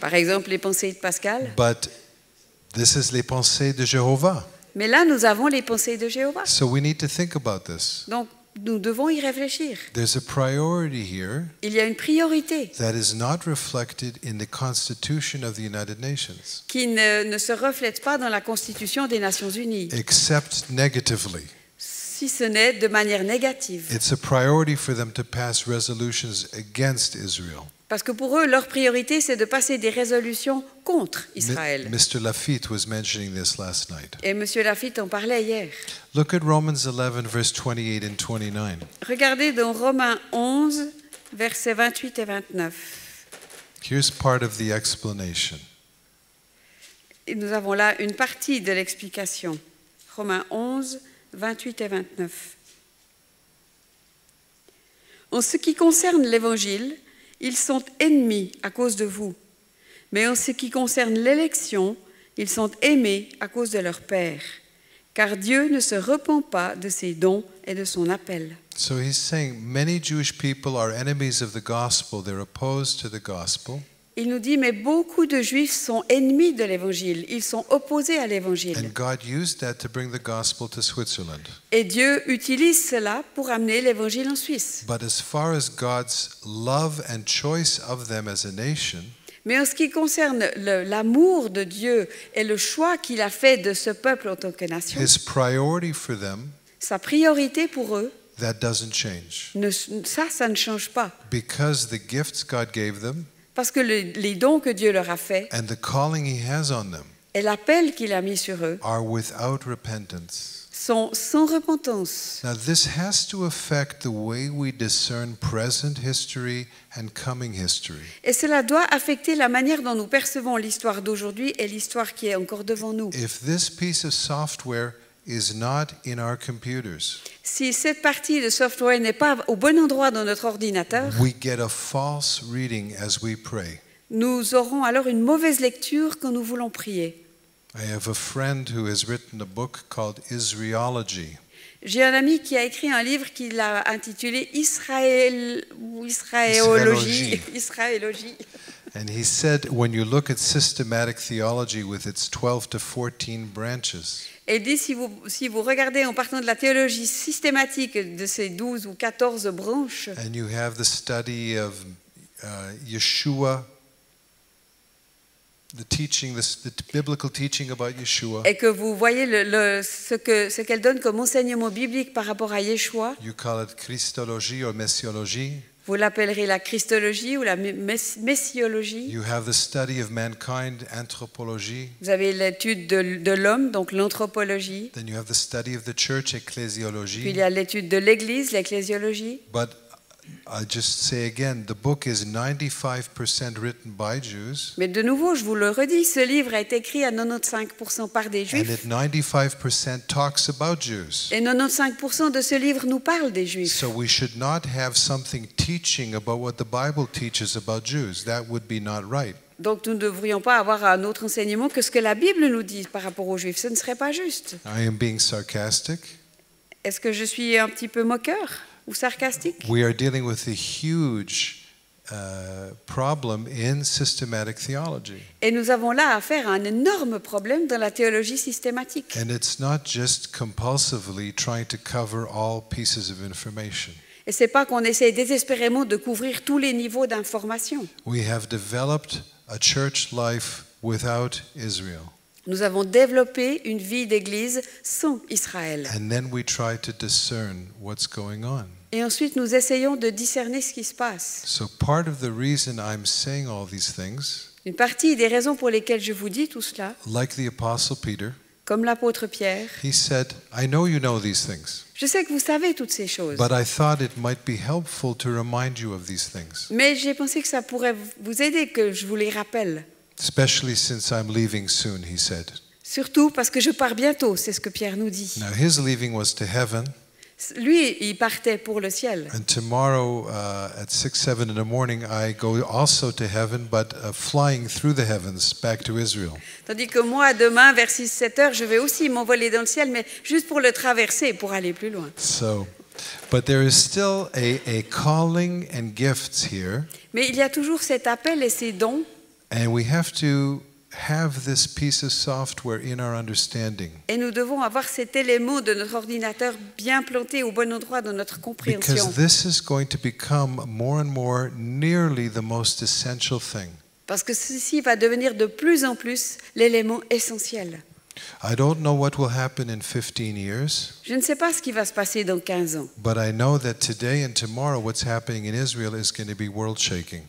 B: Par exemple, les pensées de Pascal.
A: But this is Les Pensées de Jéhovah.
B: Mais là, nous avons les pensées de Jéhovah.
A: So we need to think about this.
B: Donc, nous devons y réfléchir.
A: There's a priority here
B: Il y a une priorité
A: that is not reflected in the Constitution of the United Nations,
B: qui ne se reflète pas dans la Constitution des Nations Unies,
A: except negatively.
B: si ce n'est de manière négative.
A: It's a priority for them to pass resolutions against Israel.
B: Parce que pour eux, leur priorité, c'est de passer des résolutions contre Israël.
A: Mr. Lafitte was mentioning this last night.
B: Et M. Lafitte en parlait hier.
A: Look at Romans 11, verse 28 and 29.
B: Regardez dans Romains 11, versets 28 et 29.
A: Here's part of the explanation.
B: Et nous avons là une partie de l'explication. Romains 11, 28 et 29. En ce qui concerne l'Évangile, ils sont ennemis à cause de vous. Mais en ce qui concerne l'élection, ils sont aimés à cause de leur Père. Car Dieu ne se repent pas de ses dons et de son appel.
A: So he's saying many Jewish people are enemies of the gospel. They're opposed to the gospel.
B: Il nous dit, mais beaucoup de Juifs sont ennemis de l'Évangile. Ils sont opposés à l'Évangile.
A: And God used that to bring the gospel to Switzerland.
B: Et Dieu utilise cela pour amener l'Évangile en Suisse.
A: But as far as God's love and choice of them as a nation,
B: Mais en ce qui concerne l'amour de Dieu et le choix qu'il a fait de ce peuple en tant que nation,
A: his priority for them,
B: sa priorité pour eux,
A: that doesn't change.
B: ça ne change pas.
A: Because the gifts God gave them
B: Parce que les dons que Dieu leur a faits
A: and the calling he has on them
B: et l'appel qu'il a mis sur eux
A: are without repentance.
B: sont sans repentance.
A: Now, this has to affect the way we discern present history and coming history.
B: Et cela doit affecter la manière dont nous percevons l'histoire d'aujourd'hui et l'histoire qui est encore devant nous.
A: If this piece of software is not in our computers,
B: Si cette partie de software n'est pas au bon endroit dans notre ordinateur,
A: we get a false reading as we pray.
B: nous aurons alors une mauvaise lecture quand nous voulons prier.
A: I have a friend who has written a book called Israelology.
B: J'ai un ami qui a écrit un livre qu'il a intitulé Israélologie.
A: And he said when you look at systematic theology with its 12 to 14 branches,
B: Et il dit, si vous regardez en partant de la théologie systématique de ces 12 ou 14 branches,
A: and you have the study of Yeshua, the biblical teaching about Yeshua,
B: et que vous voyez ce qu'elle donne comme enseignement biblique par rapport à Yeshua,
A: you call it Christologie or Messiologie.
B: vous l'appellerez la Christologie ou la Messiologie.
A: You have the study of mankind, anthropologie.
B: Vous avez l'étude de l'homme, donc l'anthropologie.
A: Then you have the study of the church,
B: Puis
A: ecclesiologie.
B: il y a l'étude de l'Église, l'ecclésiologie.
A: But I just say again, the book is 95% written by Jews,
B: Mais de nouveau, je vous le redis, ce livre est écrit à 95% par des
A: and
B: Juifs.
A: it 95% talks about Jews.
B: Et 95% de ce livre nous parle des Juifs.
A: So we should not have something teaching about what the Bible teaches about Jews. That would be not right.
B: Donc nous ne devrions pas avoir un autre enseignement que ce que la Bible nous dit par rapport aux Juifs. Ce ne serait pas juste.
A: I am being sarcastic.
B: Est-ce que je suis un petit peu moqueur ou sarcastique?
A: We are dealing with a huge problem in systematic theology.
B: Et nous avons là affaire à un énorme problème dans la théologie systématique.
A: And it's not just compulsively trying to cover all pieces of information.
B: Et ce n'est pas qu'on essaie désespérément de couvrir tous les niveaux d'information.
A: We have developed a church life without Israel.
B: Nous avons développé une vie d'église sans Israël.
A: And then we try to discern what's going on.
B: Et ensuite, nous essayons de discerner ce qui se passe.
A: So part of the reason I'm saying all these things,
B: Une partie des raisons pour lesquelles je vous dis tout cela,
A: like the Apostle Peter,
B: comme l'apôtre Pierre,
A: he said, I know you know these things,
B: je sais que vous savez toutes ces choses,
A: but I thought it might be helpful to remind you of these things,
B: mais j'ai pensé que ça pourrait vous aider que je vous les rappelle.
A: especially since I'm leaving soon, he said.
B: Surtout parce que je pars bientôt, c'est ce que Pierre nous dit.
A: Now his leaving was to heaven,
B: Lui, il partait pour le ciel.
A: and tomorrow at 6-7 in the morning I go also to heaven, but flying through the heavens back to Israel.
B: Tandis que moi, demain, vers 6-7 heures, je vais aussi m'envoler dans le ciel, mais juste pour le traverser, pour aller plus loin.
A: So, but there is still a calling and gifts here,
B: Mais il y a toujours cet appel et ces dons,
A: and we have to have this piece of software in our understanding.
B: Et nous devons avoir cet élément de notre ordinateur bien planté au bon endroit dans notre compréhension.
A: Because this is going to become more and more nearly the most essential thing.
B: Parce que ceci va devenir de plus en plus l'élément essentiel.
A: I don't know what will happen in 15 years,
B: Je ne sais pas ce qui va se passer dans 15 ans,
A: but I know that today and tomorrow what's happening in Israel is going to be world-shaking.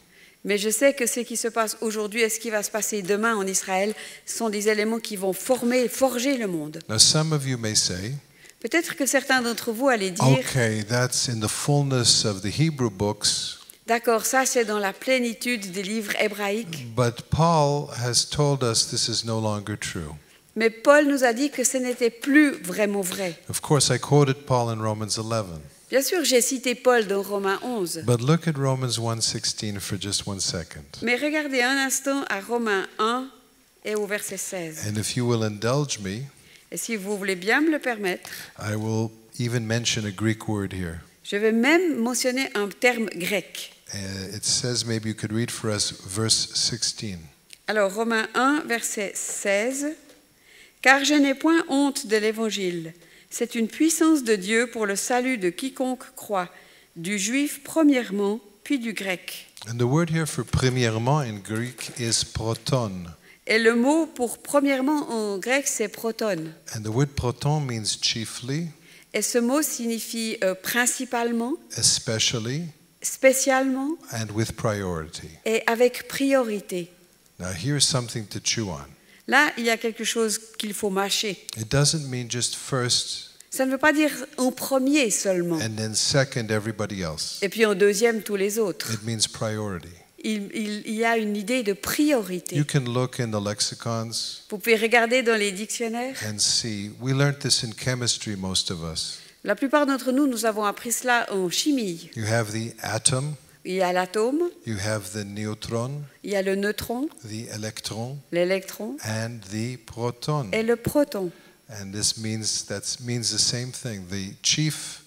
B: mais je sais que ce qui se passe aujourd'hui et ce qui va se passer demain en Israël sont des éléments qui vont forger le monde.
A: Now some of you may say,
B: Peut-être que certains d'entre vous allaient dire,
A: okay, that's in the fullness of the Hebrew books,
B: d'accord, ça c'est dans la plénitude des livres hébraïques,
A: but Paul has told us this is no longer true.
B: mais Paul nous a dit que ce n'était plus vraiment vrai.
A: Of course, I quoted Paul in Romans 11,
B: Bien sûr, j'ai cité Paul dans Romains 11,
A: but look at Romans 1:16 for just 1 second.
B: mais regardez un instant à Romains 1 et au verset 16.
A: And if you will indulge me,
B: Et si vous voulez bien me le permettre,
A: I will even mention a Greek word here.
B: je vais même mentionner un terme grec.
A: It says, maybe you could read for us verse 16.
B: Alors, Romains 1, verset 16. « Car je n'ai point honte de l'Évangile. C'est une puissance de Dieu pour le salut de quiconque croit, du juif premièrement, puis du grec.
A: And the word here for premièrement in Greek is proton. »
B: Et le mot pour premièrement en grec, c'est proton.
A: And the word proton means chiefly,
B: Et ce mot signifie principalement,
A: especially,
B: spécialement
A: and with priority.
B: et avec priorité.
A: Now here's something to chew on.
B: Là, il y a quelque chose qu'il faut mâcher.
A: It doesn't mean just first
B: Ça ne veut pas dire en premier seulement,
A: and then second everybody else.
B: et puis en deuxième tous les autres.
A: It means priority.
B: Il y a une idée de priorité.
A: You can look in the lexicons
B: Vous pouvez regarder dans les dictionnaires.
A: and see. We learned this in chemistry, most of us.
B: La plupart d'entre nous, nous avons appris cela en chimie.
A: You have the atom,
B: Il y a l'atome,
A: you have the neutron,
B: il y a le neutron,
A: the electron,
B: l'électron
A: and the proton.
B: et le proton.
A: And this means the same thing. The chief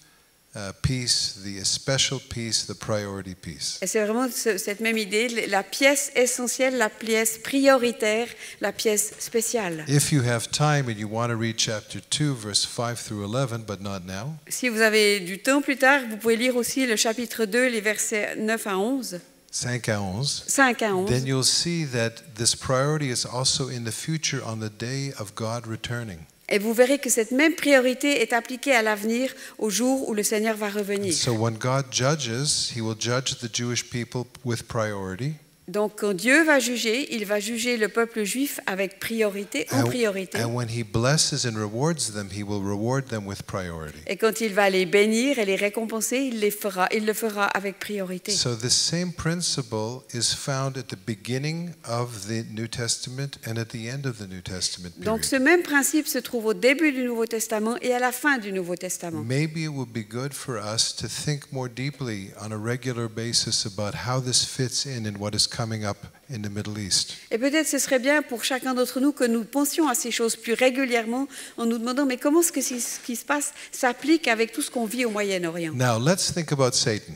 A: piece, the special piece, the priority piece.
B: Et c'est vraiment cette même idée, la pièce essentielle, la pièce prioritaire, la pièce spéciale.
A: If you have time and you want to read chapter 2, verse 5 through 11, but not now,
B: Si vous avez du temps plus tard, vous pouvez lire aussi le chapitre 2, les versets 9 à 11,
A: 5 à 11,
B: 5 à 11.
A: then you'll see that this priority is also in the future on the day of God returning.
B: Et vous verrez que cette même priorité est appliquée à l'avenir, au jour où le Seigneur va revenir.
A: So when God judges, he will judge the Jewish people with priority.
B: Donc quand Dieu va juger, il va juger le peuple juif avec priorité, en priorité.
A: And when he blesses and rewards them, he will reward them with priority.
B: Et quand il va les bénir et les récompenser, il le fera avec priorité.
A: So this same principle is found at the beginning of the New Testament and at the end of the New Testament
B: Donc
A: period.
B: ce même principe se trouve au début du Nouveau Testament et à la fin du Nouveau Testament.
A: Maybe it would be good for us to think more deeply on a regular basis about how this fits in what is coming up in the Middle East.
B: Et peut-être ce serait bien pour chacun d'entre nous que nous pensions à ces choses plus régulièrement en nous demandant mais comment est-ce que ce qui se passe s'applique avec tout ce qu'on vit au Moyen-Orient.
A: Now let's think about Satan.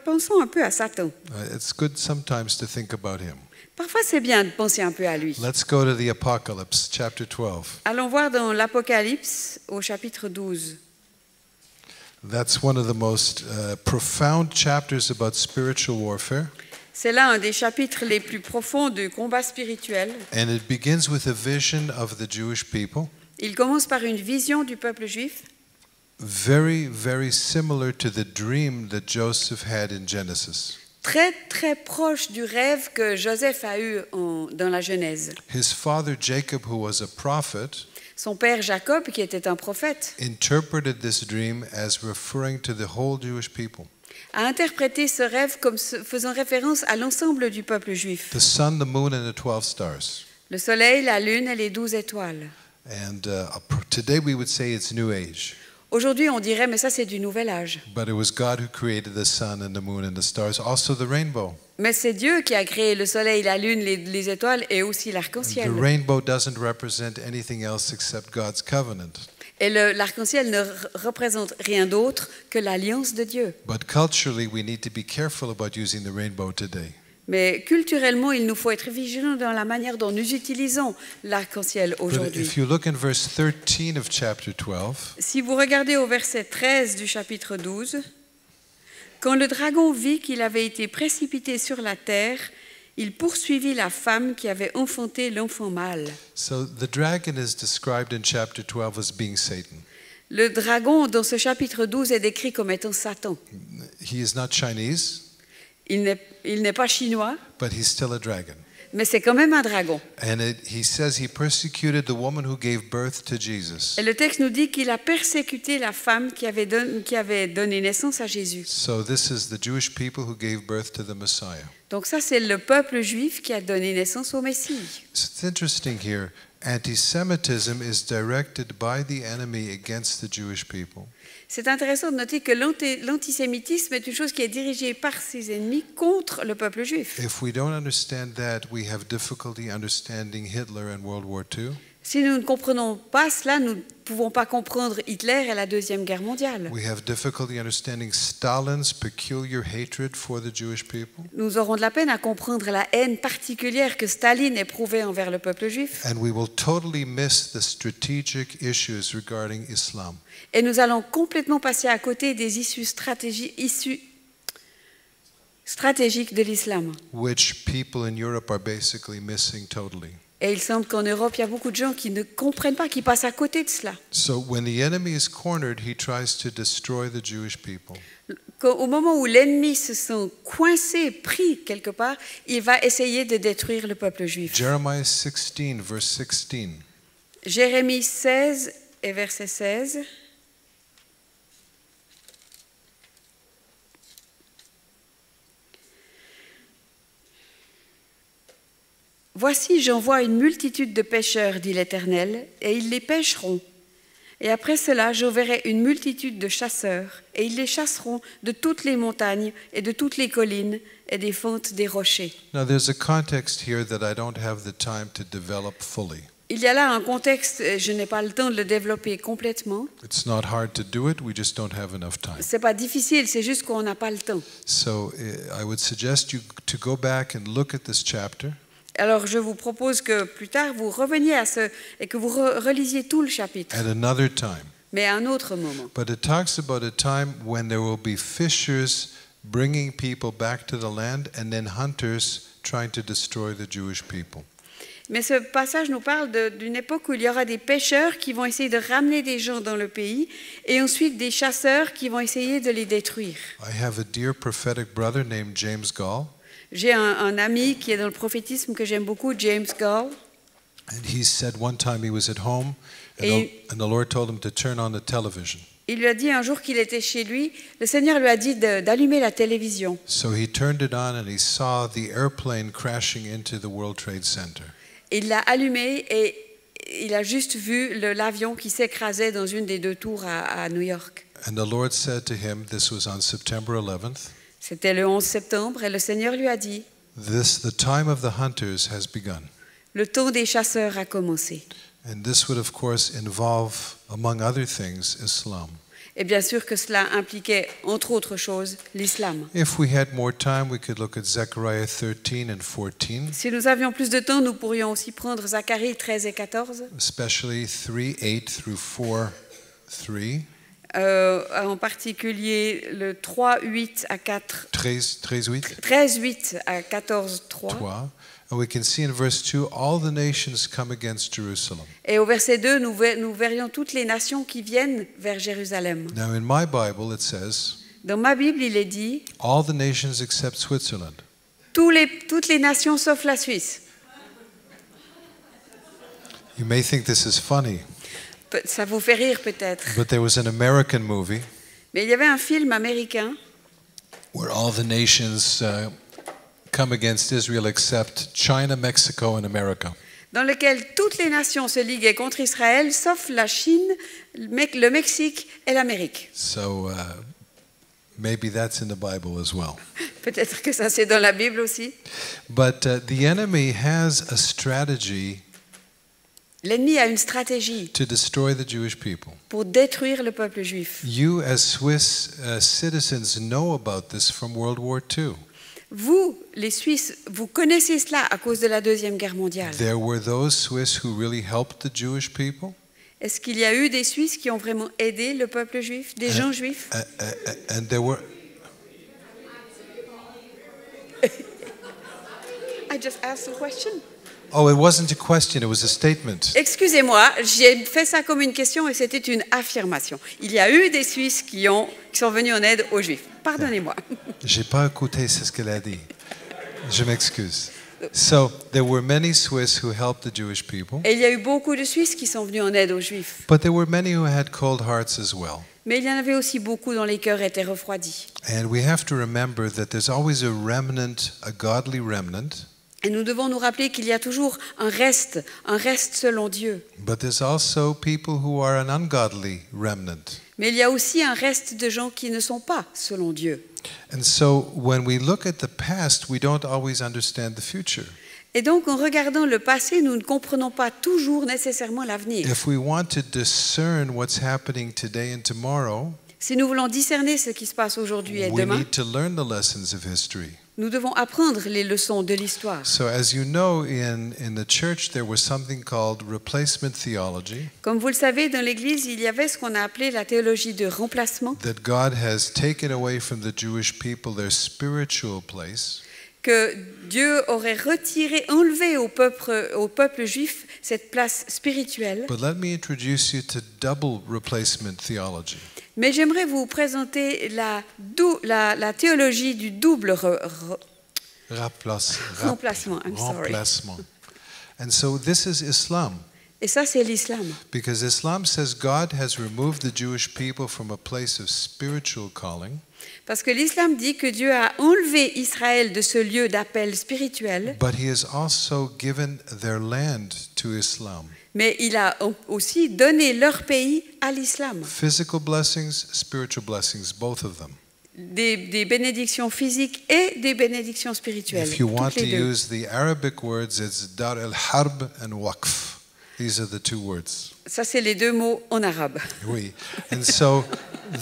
B: Pensons un peu à Satan.
A: It's good sometimes to think about him.
B: Parfois c'est bien de penser un peu à lui.
A: Let's go to the Apocalypse, chapter 12.
B: Allons voir dans l'Apocalypse au chapitre 12.
A: That's one of the most profound chapters about spiritual warfare.
B: C'est là un des chapitres les plus profonds du combat spirituel.
A: And it begins with a vision of the Jewish people,
B: Il commence par une vision du peuple juif,
A: very, very similar to the dream that Joseph had in Genesis.
B: très très proche du rêve que Joseph a eu dans la Genèse.
A: His father Jacob, who was a prophet,
B: Son père Jacob, qui était un prophète,
A: interpreted this dream as referring to the whole Jewish people.
B: a interprété ce rêve comme faisant référence à l'ensemble du peuple juif.
A: The sun, the moon, and the 12 stars.
B: Le soleil, la lune et les 12 étoiles.
A: And today we would say it's New Age.
B: Aujourd'hui, on dirait, mais ça c'est du nouvel âge.
A: But it was God who created the sun and the moon and the stars, also the rainbow.
B: Mais c'est Dieu qui a créé le soleil, la lune, les étoiles et aussi
A: The
B: l'arc-en-ciel.
A: rainbow doesn't represent anything else except God's covenant.
B: Et l'arc-en-ciel ne représente rien d'autre que l'alliance de Dieu.
A: But culturally, we need to be careful about using the rainbow today.
B: Mais culturellement, il nous faut être vigilants dans la manière dont nous utilisons l'arc-en-ciel
A: But
B: aujourd'hui.
A: if you look in verse 13 of chapter 12,
B: Si vous regardez au verset 13 du chapitre 12, quand le dragon vit qu'il avait été précipité sur la terre, il poursuivit la femme qui avait enfanté l'enfant mâle.
A: so the dragon is described in chapter 12 as being Satan.
B: Le dragon, dans ce chapitre 12, est décrit comme étant Satan.
A: He is not Chinese,
B: Il n'est pas chinois,
A: but he's still a dragon.
B: mais c'est quand même un dragon.
A: And he says he persecuted the woman who gave birth to Jesus.
B: Et le texte nous dit qu'il a persécuté la femme qui avait donné naissance à Jésus.
A: So this is the Jewish people who gave birth to the Messiah.
B: Donc ça, c'est le peuple juif qui a donné naissance au Messie.
A: So it's interesting here. Anti-Semitism is directed by the enemy against the Jewish people.
B: C'est intéressant de noter que l'antisémitisme est une chose qui est dirigée par ses ennemis contre le peuple juif.
A: If we don't understand that, we have difficulty understanding Hitler and World War II.
B: Si nous ne comprenons pas cela, nous ne pouvons pas comprendre Hitler et la Deuxième Guerre mondiale.
A: We have difficulty understanding Stalin's peculiar hatred for the Jewish people.
B: Nous aurons de la peine à comprendre la haine particulière que Staline éprouvait envers le peuple juif.
A: And we will totally miss the strategic issues regarding Islam.
B: Et nous allons complètement passer à côté des issues stratégiques de l'islam.
A: Which people in Europe are basically missing totally.
B: Et il semble qu'en Europe, il y a beaucoup de gens qui ne comprennent pas, qui passent à côté de cela.
A: So when the enemy is cornered, he tries to destroy the Jewish people.
B: Au moment où l'ennemi se sent coincé, pris quelque part, il va essayer de détruire le peuple juif.
A: Jeremiah 16, verse 16.
B: Jérémie 16 et verset 16. Voici, j'envoie une multitude de pêcheurs, dit l'Éternel, et ils les pêcheront. Et après cela, j'enverrai une multitude de chasseurs, et ils les chasseront de toutes les montagnes et de toutes les collines et des fentes des rochers.
A: Now there's a context here that I don't have the time to develop fully.
B: Il y a là un contexte, je n'ai pas le temps de le développer complètement.
A: It's not hard to do it, we just don't have enough time.
B: C'est pas difficile, c'est juste qu'on n'a pas le temps.
A: So I would suggest you to go back and look at this chapter.
B: Alors je vous propose que plus tard vous reveniez à ce et que vous relisiez tout le chapitre,
A: At another time.
B: mais à un autre moment.
A: But it talks about a time when there will be fishers bringing people back to the land and then hunters trying to destroy the Jewish people.
B: Mais ce passage nous parle d'une époque où il y aura des pêcheurs qui vont essayer de ramener des gens dans le pays et ensuite des chasseurs qui vont essayer de les détruire.
A: I have a dear prophetic brother named James Gall,
B: J'ai un ami qui est dans le prophétisme que j'aime beaucoup, James Gall.
A: and he said one time he was at home and the Lord told him to turn on the television.
B: Il lui a dit un jour qu'il était chez lui, le Seigneur lui a dit d'allumer la télévision.
A: So he turned it on and he saw the airplane crashing into the World Trade Center.
B: Il l'a allumé et il a juste vu l'avion qui s'écrasait dans une des deux tours à New York.
A: And the Lord said to him, this was on September 11th,
B: C'était le 11 septembre et le Seigneur lui a dit,
A: the time of the hunters has begun.
B: le temps des chasseurs a commencé.
A: And this would of course involve, among other things, Islam.
B: Et bien sûr que cela impliquait, entre autres choses, l'islam.
A: If we had more time, we could look at Zechariah 13 and 14,
B: Si nous avions plus de temps, nous pourrions aussi prendre Zacharie 13 et 14,
A: especially 3:8 through 4:3.
B: en particulier le 3, 8 à 4,
A: 13:8.
B: 13, 8 à 14, 3.
A: 3. And we can see in verse 2, all the nations come against Jerusalem.
B: Et au verset 2, nous verrions toutes les nations qui viennent vers Jérusalem.
A: Now in my Bible it says,
B: Dans ma Bible, il est dit,
A: all the nations except Switzerland.
B: toutes les nations sauf la Suisse.
A: You may think this is funny,
B: Ça vous fait rire peut-être.
A: but there was an American movie
B: Mais il y avait un film américain
A: where all the nations come against Israel except China, Mexico, and America.
B: dans lequel toutes les nations se liguaient contre Israël, sauf la Chine, le Mexique et l'Amérique.
A: So maybe that's in the Bible as well.
B: Peut-être que ça c'est dans la Bible aussi.
A: But the enemy has a strategy
B: L'ennemi a une stratégie
A: to destroy the Jewish people.
B: pour détruire le peuple juif.
A: You as Swiss citizens know about this from World War II.
B: Vous, les Suisses, vous connaissez cela à cause de la Deuxième Guerre mondiale.
A: There were those Swiss who really helped the Jewish people.
B: Est-ce qu'il y a eu des Suisses qui ont vraiment aidé le peuple juif, des gens juifs?
A: And there were...
B: I just asked a question.
A: Oh, it wasn't a question, it was a statement.
B: Excusez-moi, j'ai fait ça comme une question et c'était une affirmation. Il y a eu des Suisses qui sont venus en aide aux Juifs. Pardonnez-moi.
A: J'ai pas écouté ce qu'elle a dit. Je m'excuse. So, there were many Swiss who helped the Jewish people,
B: Et il y a eu beaucoup de Suisses qui sont venus en aide aux Juifs.
A: but there were many who had cold hearts as well.
B: Mais il y en avait aussi beaucoup dont les cœurs étaient refroidis.
A: And we have to remember that there's always a remnant, a godly remnant,
B: Et nous devons nous rappeler qu'il y a toujours un reste selon Dieu.
A: but there's also people who are an ungodly remnant.
B: Mais il y a aussi un reste de gens qui ne sont pas selon Dieu.
A: And so when we look at the past, we don't always understand the future.
B: Et donc, en regardant le passé, nous ne comprenons pas toujours nécessairement l'avenir.
A: If we want to discern what's happening today and tomorrow,
B: Si nous voulons discerner ce qui se passe aujourd'hui et
A: we
B: demain,
A: need to learn the lessons of history.
B: nous devons apprendre les leçons de l'histoire.
A: So as you know, in the church, there was something called replacement theology,
B: Comme vous le savez, dans l'Église, il y avait ce qu'on a appelé la théologie de remplacement,
A: that God has taken away from the Jewish people their spiritual place,
B: que Dieu aurait retiré, enlevé au peuple juif cette place spirituelle.
A: but let me introduce you to double replacement theology.
B: Mais j'aimerais vous présenter la théologie du double remplacement. I'm sorry.
A: Remplacement. And so this is Islam,
B: Et ça, c'est l'islam.
A: because Islam says God has removed the Jewish people from a place of spiritual calling,
B: Parce que l'islam dit que Dieu a enlevé Israël de ce lieu d'appel spirituel,
A: but he has also given their land to Islam.
B: mais il a aussi donné leur pays à l'islam.
A: Physical blessings, spiritual blessings, both of them.
B: Des bénédictions physiques et des bénédictions spirituelles.
A: If you want
B: toutes
A: to
B: les deux.
A: use the Arabic words, it's dar al-harb and waqf. These are the two words.
B: Ça, c'est les deux mots en arabe.
A: Oui. And so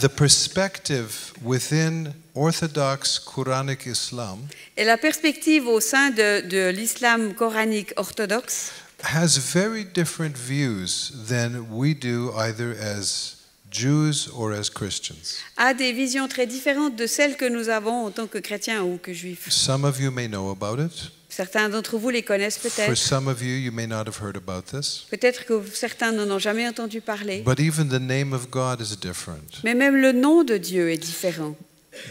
A: the perspective within Orthodox Quranic Islam
B: Et la perspective au sein de l'islam coranique orthodoxe
A: has very different views than we do either as Jews or as Christians.
B: a des visions très différentes de celles que nous avons en tant que chrétiens ou que juifs.
A: Some of you may know about it.
B: Certains d'entre vous les connaissent
A: For
B: peut-être.
A: some of you, you may not have heard about this.
B: Peut-être que certains n'en ont jamais entendu parler.
A: But even the name of God is different.
B: Mais même le nom de Dieu est différent.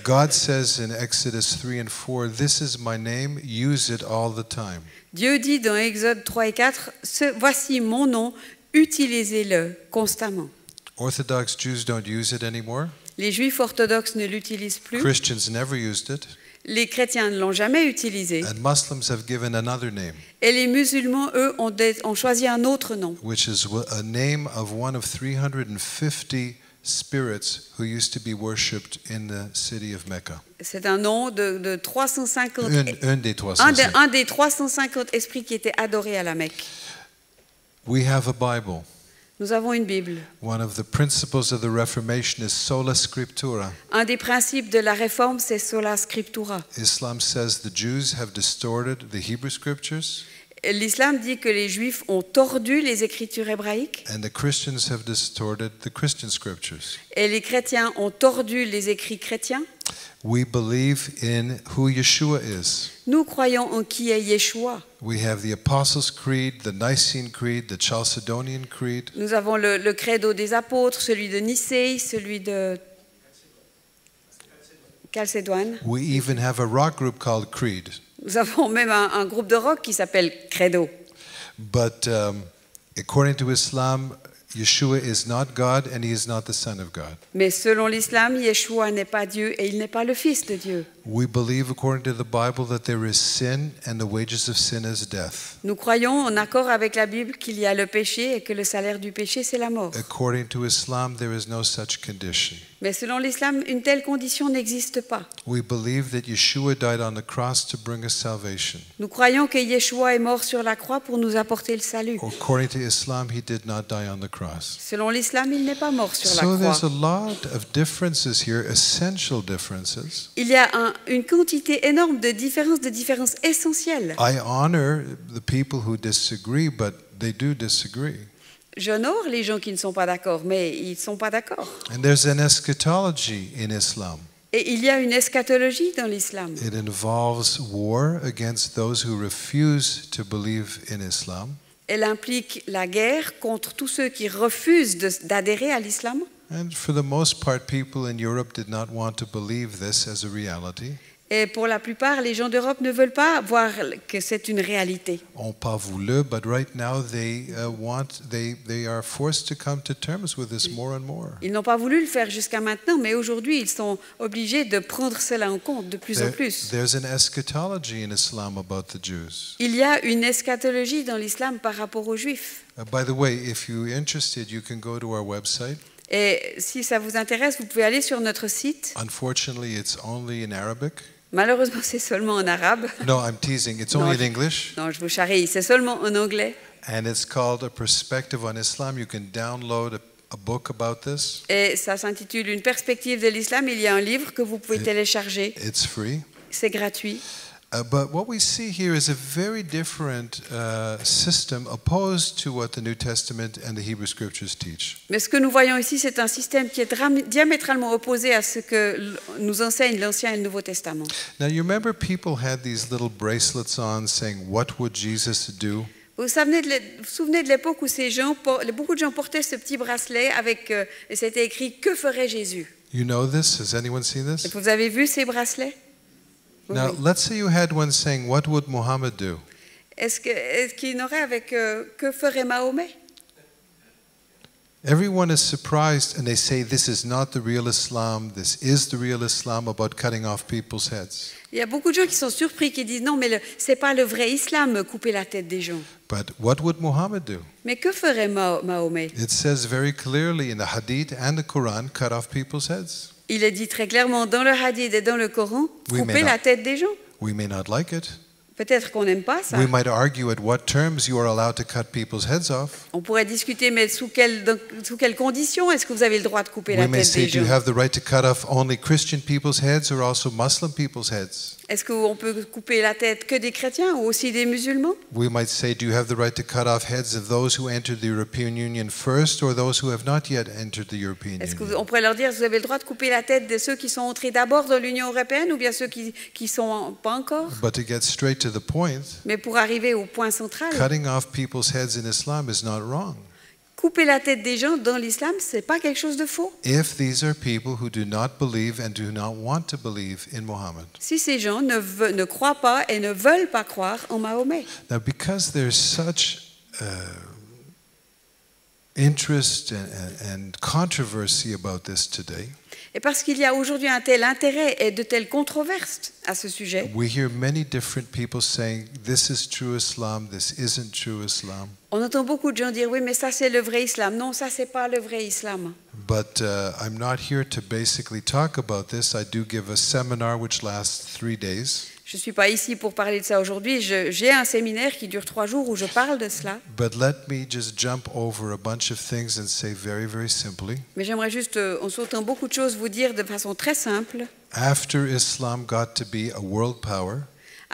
A: God says in Exodus 3 and 4, "This is my name, use it all the time."
B: Dieu dit dans Exode 3 et 4, voici mon nom, utilisez-le constamment.
A: Orthodox Jews don't use it anymore.
B: Les juifs orthodoxes ne l'utilisent plus.
A: Christians never used it.
B: Les chrétiens ne l'ont jamais utilisé.
A: And Muslims have given another name,
B: Et les musulmans, eux, ont choisi un autre nom.
A: which is a name of one of 350 spirits who used to be worshipped in the city of Mecca.
B: C'est un nom de 350,
A: Un des 350.
B: un des 350 esprits qui étaient adorés à la Mecque.
A: We have a Bible.
B: Nous avons une Bible.
A: One of the principles of the Reformation is sola scriptura.
B: Un des principes de la réforme, c'est sola scriptura.
A: Islam says the Jews have distorted the Hebrew scriptures
B: L'islam dit que les juifs ont tordu les écritures hébraïques
A: and the Christians have distorted the Christian scriptures.
B: et les chrétiens ont tordu les écrits chrétiens.
A: We believe in who Yeshua is.
B: Nous croyons en qui est Yeshua.
A: We have the Apostles' Creed, the Nicene Creed, the Chalcedonian Creed.
B: Nous avons le credo des apôtres, celui de Nicée, celui de Chalcédoine.
A: We even have a rock group called Creed.
B: Nous avons même un groupe de rock qui s'appelle Credo.
A: But according to Islam, Yeshua is not God and he is not the Son of God.
B: Mais selon l'islam, Yeshua n'est pas Dieu et il n'est pas le Fils de Dieu.
A: We believe, according to the Bible, that there is sin and the wages of sin is death.
B: Nous croyons en accord avec la Bible qu'il y a le péché et que le salaire du péché, c'est la mort.
A: According to Islam, there is no such condition.
B: Mais selon l'islam, une telle condition n'existe pas.
A: We believe that Yeshua died on the cross to bring us salvation.
B: Nous croyons que Yeshua est mort sur la croix pour nous apporter le salut.
A: According to Islam, he did not die on the cross.
B: Selon l'islam, il n'est pas mort sur la
A: So
B: croix.
A: there's a lot of differences here, essential differences.
B: Il y a une quantité énorme de différences essentielles.
A: I honor the people who disagree, but they do disagree.
B: J'honore les gens qui ne sont pas d'accord, mais ils ne sont pas d'accord.
A: And there's an eschatology in Islam.
B: Et il y a une eschatologie dans l'islam.
A: It involves war against those who refuse to believe in Islam.
B: Elle implique la guerre contre tous ceux qui refusent d'adhérer à l'islam.
A: And for the most part, people in Europe did not want to believe this as a reality.
B: Et pour la plupart, les gens d'Europe ne veulent pas voir que c'est une réalité.
A: Ont pas voulu, but right now they are forced to come to terms with this more and more.
B: Ils n'ont pas voulu le faire jusqu'à maintenant, mais aujourd'hui, ils sont obligés de prendre cela en compte de plus en plus.
A: There's an eschatology in Islam about the Jews.
B: Il y a une eschatologie dans l'islam par rapport aux Juifs.
A: By the way, if you're interested, you can go to our website.
B: Et si ça vous intéresse, vous pouvez aller sur notre site.
A: Unfortunately, it's only in Arabic.
B: Malheureusement, c'est seulement en arabe.
A: No, I'm teasing. It's only in English.
B: Non, je vous charrie, c'est seulement en anglais.
A: And it's called A Perspective on Islam. You can download a book about this.
B: Et ça s'intitule Une perspective de l'islam. Il y a un livre que vous pouvez télécharger.
A: It's free.
B: C'est gratuit.
A: But what we see here is a very different system opposed to what the New Testament and the Hebrew Scriptures teach.
B: Mais ce que nous voyons ici, c'est un système qui est diamétralement opposé à ce que nous enseigne l'Ancien et le Nouveau Testament.
A: Now, you remember people had these little bracelets on saying, "What would Jesus do?"
B: Vous vous souvenez de l'époque où beaucoup de gens portaient ce petit bracelet avec, et c'était écrit « Que ferait Jésus ?»
A: You know this? Has anyone seen this?
B: Vous avez vu ces bracelets? Oui,
A: Now,
B: oui.
A: let's say you had one saying, "What would Muhammad do?"
B: Est-ce qu'il y en aurait avec « Que ferait Mahomet ?»
A: Everyone is surprised and they say, "This is not the real Islam. This is the real Islam about cutting off people's heads."
B: Il y a beaucoup de gens qui sont surpris, qui disent « Non, mais ce n'est pas le vrai islam, couper la tête des gens.
A: But what would Muhammad do? »
B: Mais que ferait Mahomet?
A: It says very clearly in the Hadith and the Quran, cut off people's heads.
B: Il est dit très clairement dans le hadith et dans le Coran,
A: Oui, mais
B: couper
A: non.
B: la tête des gens.
A: We may not like it.
B: Peut-être qu'on n'aime pas ça.
A: We might argue at what terms you are allowed to cut people's heads off.
B: On pourrait discuter, mais sous quelles conditions est-ce que vous avez le droit de couper
A: We
B: la
A: may
B: tête
A: say,
B: des
A: do you
B: gens?
A: have the right to cut off only Christian people's heads or also Muslim people's heads?
B: Est-ce qu'on peut couper la tête que des chrétiens ou aussi des musulmans?
A: We might say, do you have the right to cut off heads of those who entered the European Union first or those who have not yet entered the European
B: Est-ce
A: Union?
B: qu'on pourrait leur dire, vous avez le droit de couper la tête de ceux qui sont entrés d'abord dans l'Union européenne ou bien ceux qui sont pas encore?
A: But to get straight to the point,
B: Mais pour arriver au point central,
A: cutting off people's heads in Islam is not wrong.
B: couper la tête des gens dans l'islam, c'est pas quelque chose de faux.
A: If these are people who do not believe and do not want to believe in Muhammad.
B: Si ces gens ne croient pas et ne veulent pas croire en Mahomet.
A: Now, because there's such interest and controversy about this today,
B: Et parce qu'il y a aujourd'hui un tel intérêt et de telles controverses à ce sujet,
A: we hear many different people saying, this is true Islam, this isn't true Islam.
B: on entend beaucoup de gens dire, oui, mais ça c'est le vrai islam. Non, ça c'est pas le vrai islam.
A: But I'm not here to basically talk about this. I do give a seminar which lasts 3 days.
B: Je ne suis pas ici pour parler de ça aujourd'hui. J'ai un séminaire qui dure 3 jours où je parle de cela.
A: But let me just jump over a bunch of things and say very, very simply.
B: Mais j'aimerais juste, en sautant beaucoup de choses, vous dire de façon très simple.
A: After Islam got to be a world power,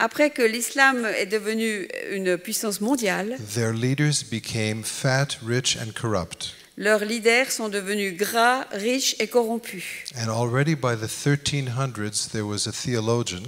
B: Après que l'islam est devenu une puissance mondiale,
A: their leaders became fat, rich, and corrupt.
B: leurs leaders sont devenus gras, riches et corrompus.
A: And already by the 1300s, there was a theologian,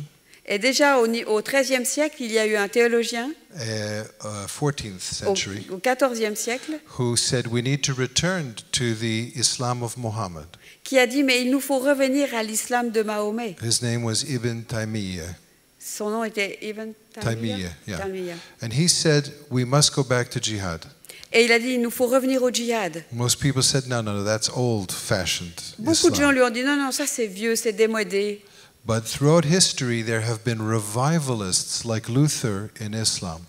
B: Et déjà au XIIIe siècle, il y a eu un théologien,
A: 14th century,
B: au XIVe siècle,
A: who said we need to return to the Islam of Muhammad.
B: qui a dit, mais il nous faut revenir à l'islam de Mahomet.
A: His name was Ibn Taymiyyah.
B: Son nom était Ibn Taymiyyah.
A: Yeah.
B: Taymiyyah.
A: And he said we must go back to jihad.
B: Et il a dit, il nous faut revenir au djihad.
A: Most people said, no, that's old-fashioned
B: Beaucoup de gens
A: Islam.
B: lui ont dit, non, ça c'est vieux, c'est démodé.
A: But throughout history, there have been revivalists like Luther in Islam.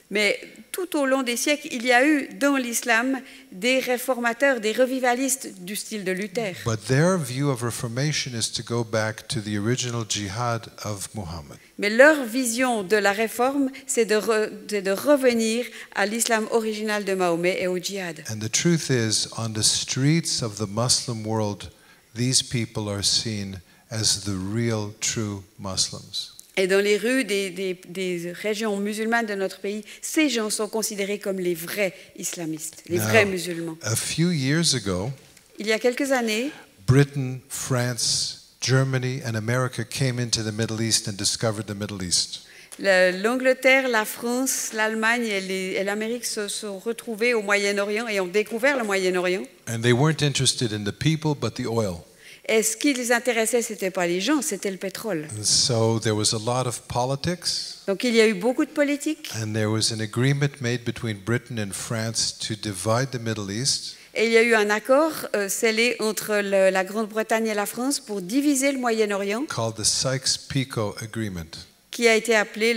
B: Mais tout au long des siècles, il y a eu dans l'islam des réformateurs, des revivalistes du style de Luther.
A: But their view of Reformation is to go back to the original jihad of Muhammad.
B: Mais leur vision de la réforme, c'est de revenir à l'islam original de Mahomet et au djihad.
A: And the truth is, on the streets of the Muslim world, these people are seen as the real, true Muslims.
B: Et dans les rues des régions musulmanes de notre pays, ces gens sont considérés comme les vrais islamistes, les vrais musulmans.
A: A few years ago,
B: Il y a quelques années,
A: Britain, France, Germany, and America came into the Middle East and discovered the Middle East.
B: l'Angleterre, la France, l'Allemagne et l'Amérique se sont retrouvés au Moyen-Orient et ont découvert le Moyen-Orient.
A: And they weren't interested in the people, but the oil.
B: Et ce qui les intéressait, ce n'était pas les gens, c'était le pétrole.
A: And so there was a lot of politics,
B: Donc il y a eu beaucoup de politique
A: and there was an agreement made between Britain and France to divide the Middle East.
B: et il y a eu un accord scellé entre la Grande-Bretagne et la France pour diviser le Moyen-Orient,
A: Called the Sykes-Picot Agreement.
B: qui a été appelé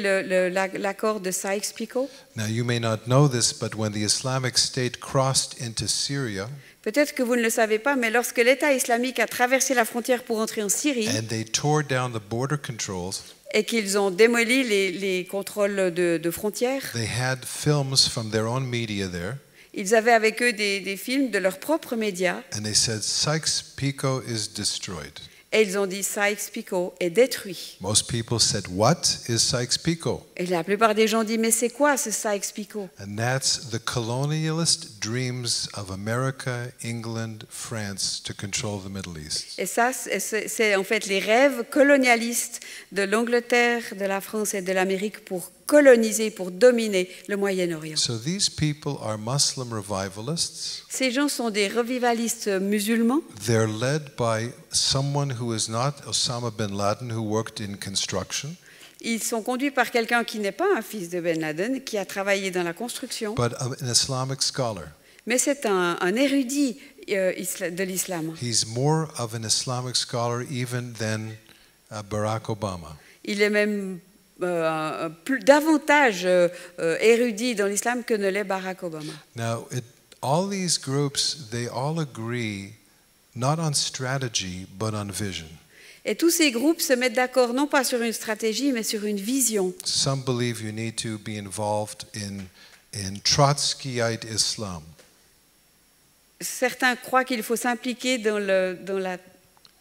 B: l'accord de Sykes-Picot.
A: Now, you may not know this, but when the Islamic State crossed into Syria
B: Peut-être que vous ne le savez pas, mais lorsque l'État islamique a traversé la frontière pour entrer en Syrie
A: and they tore down the border controls,
B: et qu'ils ont démoli les contrôles de frontières,
A: they had films from their own media there,
B: ils avaient avec eux des films de leurs propres médias
A: and they said Sykes-Picot is destroyed.
B: et ils ont dit Sykes-Picot est détruit.
A: Most people said, "What is Sykes-Picot?"
B: Et la plupart des gens disent mais c'est quoi ce Sykes-Picot?
A: And that's the colonialist dreams of America, England, France to control the Middle East.
B: Et ça, c'est en fait les rêves colonialistes de l'Angleterre, de la France et de l'Amérique pour coloniser, pour dominer le Moyen-Orient.
A: So these people are Muslim revivalists.
B: Ces gens sont des revivalistes musulmans.
A: They're led by someone who is not Osama bin Laden, who worked in construction,
B: Ils sont conduits par quelqu'un qui n'est pas un fils de Ben Laden, qui a travaillé dans la construction,
A: but an Islamic scholar.
B: mais c'est un érudit de l'islam.
A: He's more of an Islamic scholar even than Barack Obama.
B: Il est même davantage érudit dans l'islam que ne l'est Barack Obama.
A: Now, all these groups, they all agree not on strategy, but on vision.
B: Et tous ces groupes se mettent d'accord non pas sur une stratégie, mais sur une vision.
A: Some believe you need to be involved in Trotskyite Islam.
B: Certains croient qu'il faut s'impliquer dans la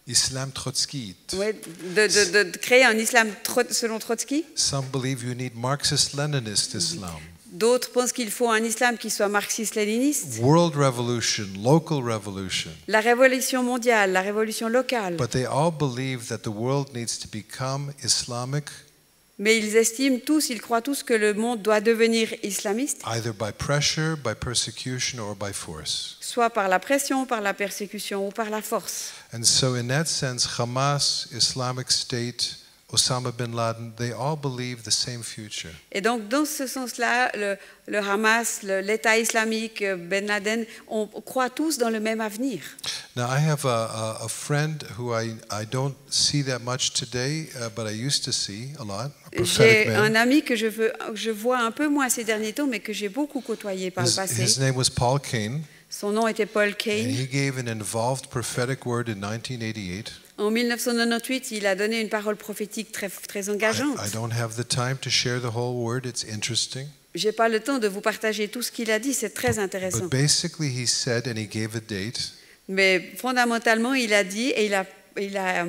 A: Islam Trotskyite.
B: ouais, de créer un islam selon Trotsky.
A: Some believe you need Marxist-Leninist Islam.
B: D'autres pensent qu'il faut un islam qui soit marxiste-léniniste.
A: World revolution, local revolution.
B: La révolution mondiale, la révolution locale.
A: But they all believe that the world needs to become Islamic
B: Mais ils estiment tous, ils croient tous que le monde doit devenir islamiste,
A: either by pressure, by persecution, or by force.
B: soit par la pression, par la persécution ou par la force.
A: And so in that sense, Hamas, Islamic State, Osama bin Laden, they all believe the same future.
B: Et donc, dans ce sens-là, le Hamas, l'État islamique, Ben Laden, on croit tous dans le même avenir.
A: Now, I have a friend who I don't see that much today, but I used to see a lot, a prophetic
B: J'ai un
A: man.
B: ami que je vois un peu moins ces derniers temps, mais que j'ai beaucoup côtoyé par le
A: His
B: passé.
A: name was Paul Kane,
B: Son nom était Paul
A: and
B: Kane.
A: he gave an involved prophetic word in 1988.
B: En 1998, il a donné une parole prophétique très engageante.
A: I don't have the time to share the whole word, it's interesting.
B: Je n'ai pas le temps de vous partager tout ce qu'il a dit, c'est très intéressant.
A: But basically, he said, and he gave a date,
B: Mais fondamentalement, il a dit, et il a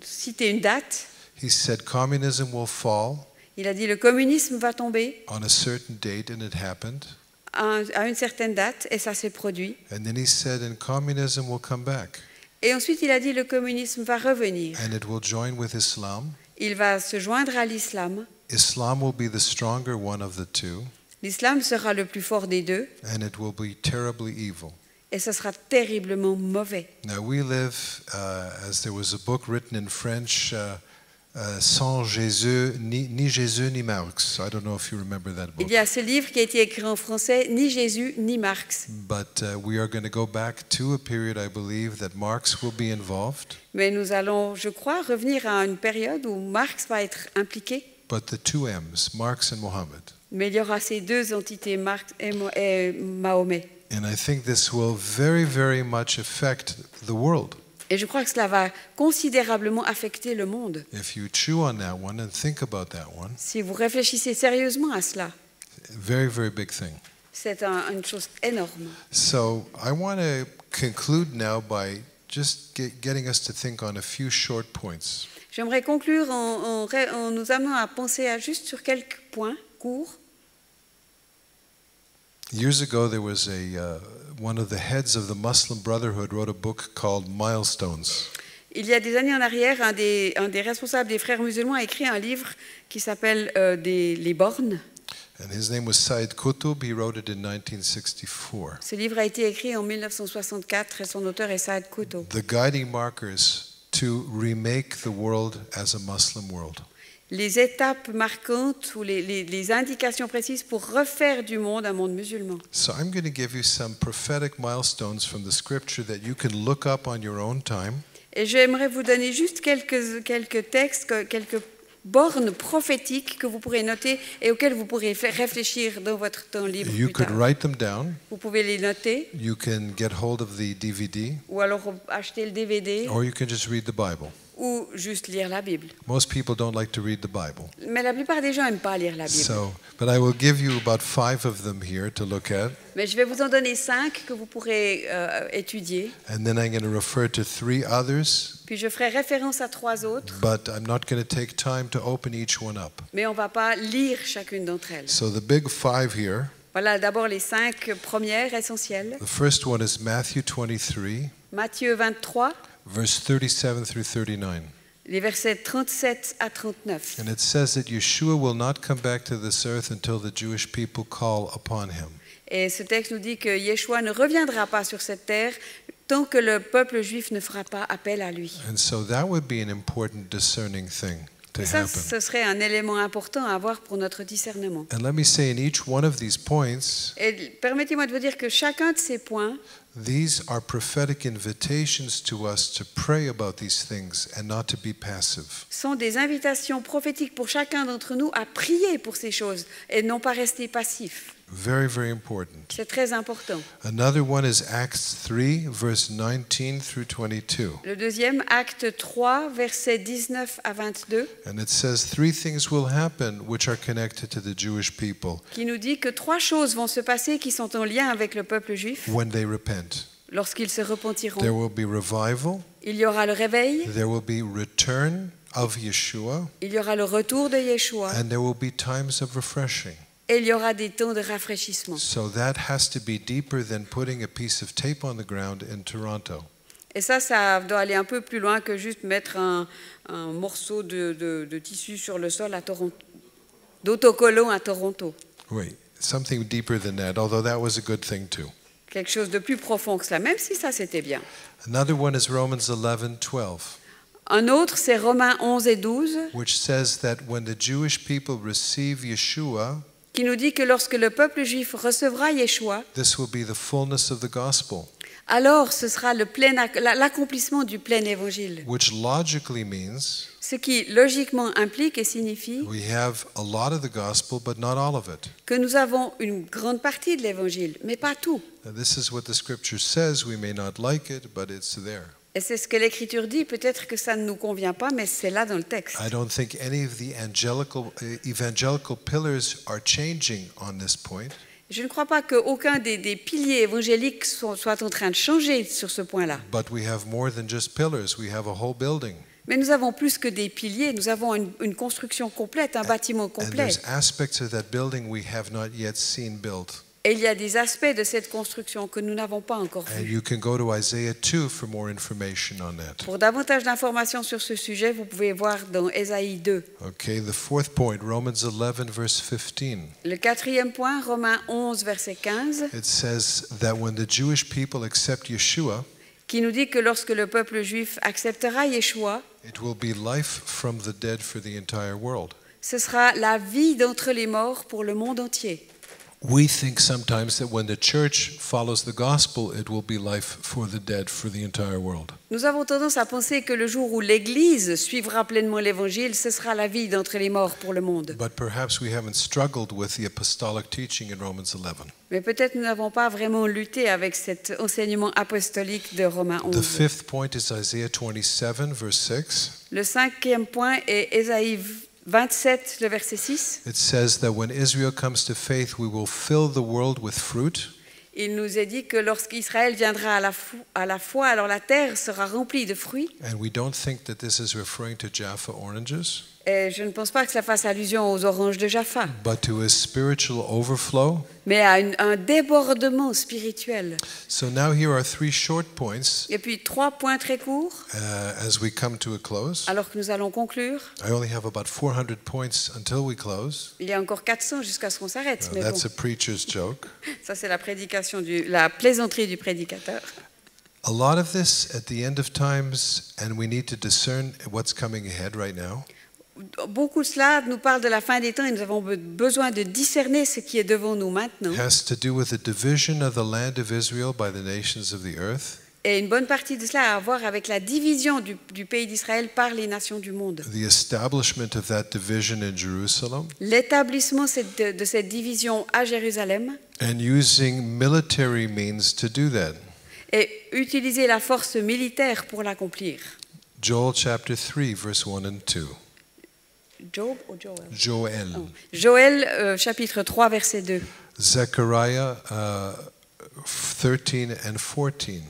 B: cité une date,
A: he said, communism will fall
B: il a dit le communisme va tomber
A: on a certain date, and it happened.
B: à une certaine date, et ça s'est produit.
A: And then he said, and communism will come back,
B: Et ensuite, il a dit le communisme va revenir.
A: and it will join with Islam.
B: Il va se joindre à l'islam.
A: Islam will be the stronger one of the two,
B: L'islam sera le plus fort des deux,
A: and it will be terribly evil.
B: et ce sera terriblement mauvais.
A: Now, we live, as there was a book written in French, Sans Jésus, ni Jésus, ni Marx. I don't know if you remember that book.
B: Il y a ce livre qui a été écrit en français, ni Jésus, ni Marx.
A: But we are going to go back to a period, I believe, that Marx will be involved.
B: Mais nous allons, je crois, revenir à une période où Marx va être impliqué.
A: but the two M's, Marx and Muhammad.
B: Mais il y aura ces deux entités, Marx et Mahomet.
A: And I think this will very, very much affect the world.
B: Et je crois que cela va considérablement affecter le monde.
A: If you chew on that one and think about that one,
B: Si vous réfléchissez sérieusement à cela,
A: very, very big thing.
B: c'est une chose énorme.
A: So I want to conclude now by just getting us to think on a few short points.
B: J'aimerais conclure en nous amenant à penser juste sur quelques points courts.
A: Years ago, there was one of the heads of the Muslim Brotherhood wrote a book called Milestones.
B: Il y a des années en arrière, un des responsables des frères musulmans a écrit un livre qui s'appelle Les bornes.
A: And his name was Said Qutb. He wrote it in 1964.
B: Ce livre a été écrit en 1964 et son auteur est Said Qutb.
A: The guiding markers to remake the world as a Muslim world.
B: Les étapes marquantes ou les indications précises pour refaire du monde un monde musulman.
A: So I'm going to give you some prophetic milestones from the scripture that you can look up on your own time.
B: Et j'aimerais vous donner juste quelques textes, quelques bornes prophétiques que vous pourrez noter et auxquelles vous pourrez réfléchir dans votre temps libre
A: You
B: plus
A: could
B: tard.
A: write them down.
B: Vous pouvez les noter
A: You can get hold of the DVD,
B: ou alors acheter le DVD
A: or you can just read the Bible.
B: ou juste lire la Bible.
A: Most people don't like to read the Bible.
B: Mais la plupart des gens n'aiment pas lire la Bible.
A: So, but I will give you about 5 of them here to look at,
B: Mais je vais vous en donner 5 que vous pourrez étudier.
A: and then I'm going to refer to 3 others,
B: Puis je ferai référence à 3 autres,
A: but I'm not going to take time to open each one up.
B: mais on ne va pas lire chacune d'entre elles.
A: So the big 5 here,
B: Voilà d'abord les 5 premières essentielles.
A: the first one is Matthew 23,
B: Matthieu 23,
A: verse 37 through 39.
B: les versets 37 à 39.
A: And it says that Yeshua will not come back to this earth until the Jewish people call upon him.
B: Et ce texte nous dit que Yeshua ne reviendra pas sur cette terre tant que le peuple juif ne fera pas appel à lui.
A: And so that would be an important discerning thing to
B: Et ça,
A: happen.
B: ce serait un élément important à avoir pour notre discernement.
A: And let me say, in each one of these points,
B: Et permettez-moi de vous dire que chacun de ces points,
A: these are prophetic invitations to us to pray about these things and not to be passive.
B: sont des invitations prophétiques pour chacun d'entre nous à prier pour ces choses et non pas rester passifs.
A: Very, very important.
B: C'est très important.
A: Another one is Acts 3, verse 19 through 22.
B: Le deuxième, acte 3, versets 19 à 22,
A: And it says, 3 things will happen which are connected to the Jewish people
B: qui nous dit que 3 choses vont se passer qui sont en lien avec le peuple juif
A: when they repent.
B: lorsqu'ils se
A: There
B: repentiront.
A: will be revival,
B: Il y aura le réveil,
A: there will be return of Yeshua,
B: il y aura le retour de Yeshua
A: and there will be times of refreshing.
B: et il y aura des temps de rafraîchissement.
A: So that has to be deeper than putting a piece of tape on the ground in Toronto.
B: Et ça doit aller un peu plus loin que juste mettre un morceau de tissu sur le sol à Toronto, d'autocollant à Toronto.
A: Wait, something deeper than that, although that was a good thing too.
B: Quelque chose de plus profond que cela, même si ça c'était bien.
A: Another one is Romans 11:12,
B: Un autre, c'est Romains 11 et 12,
A: which says that when the Jewish people receive Yeshua,
B: qui nous dit que lorsque le peuple juif recevra Yeshua,
A: this will be the fullness of the gospel,
B: alors ce sera l'accomplissement du plein évangile.
A: which logically means
B: Ce qui logiquement implique et signifie
A: we have a lot of the gospel, but not all of it.
B: que nous avons une grande partie de l'évangile, mais pas tout.
A: Now, this is what the scripture says. We may not like it, but it's there.
B: Et c'est ce que l'Écriture dit, peut-être que ça ne nous convient pas, mais c'est là dans le texte.
A: I don't think any of the evangelical pillars are changing on this point.
B: Je ne crois pas qu'aucun des piliers évangéliques soit en train de changer sur ce point-là.
A: But we have more than just pillars. We have a whole building.
B: Mais nous avons plus que des piliers, nous avons une construction complète, un bâtiment
A: And
B: complet.
A: there's aspects of that building we have not yet seen built.
B: Et il y a des aspects de cette construction que nous n'avons pas encore
A: And
B: vus.
A: you can go to Isaiah 2 for more information on that.
B: Pour davantage d'informations sur ce sujet, vous pouvez voir dans Ésaïe 2.
A: Okay, the fourth point, Romans 11, verse 15.
B: Le quatrième point, Romains 11, verset 15,
A: It says that when the Jewish people accept Yeshua,
B: qui nous dit que lorsque le peuple juif acceptera Yeshua,
A: it will be life from the dead for the entire world.
B: ce sera la vie d'entre les morts pour le monde entier.
A: we think sometimes that when the church follows the gospel, it will be life for the dead for the entire world.
B: Nous avons tendance à penser que le jour où l'Église suivra pleinement l'Évangile, ce sera la vie d'entre les morts pour le monde.
A: But perhaps we haven't struggled with the apostolic teaching in Romans 11.
B: Mais peut-être nous n'avons pas vraiment lutté avec cet enseignement apostolique de Romains
A: The
B: 11.
A: fifth point is Isaiah 27, verse 6.
B: Le cinquième point est Ésaïe 27, le verset 6.
A: It says that when Israel comes to faith, we will fill the world with fruit.
B: Il nous est dit que lorsqu'Israël viendra à la foi, alors la terre sera remplie de fruits.
A: And we don't think that this is referring to Jaffa oranges,
B: Et je ne pense pas que cela fasse allusion aux oranges de Jaffa,
A: but to a spiritual overflow.
B: mais à un débordement spirituel.
A: So now here are three short points
B: Et puis 3 points très courts,
A: as we come to a close.
B: alors que nous allons conclure.
A: I only have about 400 points until we close.
B: Il y a encore 400 jusqu'à ce qu'on s'arrête. Mais bon,
A: That's a preacher's joke.
B: ça c'est la plaisanterie du prédicateur.
A: A lot of this at the end of times, and we need to discern what's coming ahead right now.
B: Beaucoup de cela nous parle de la fin des temps et nous avons besoin de discerner ce qui est devant nous maintenant.
A: Has to do with the division of the land of Israel by the nations of the earth,
B: Et une bonne partie de cela a à voir avec la division du pays d'Israël par les nations du monde.
A: the establishment of that division in Jerusalem,
B: L'établissement de cette division à Jérusalem
A: and using military means to do that.
B: et utiliser la force militaire pour l'accomplir.
A: Joel chapter 3, verse 1 and 2.
B: Job ou Joël?
A: Joel.
B: Oh. Joël, chapitre 3, verset 2.
A: Zechariah 13 and 14.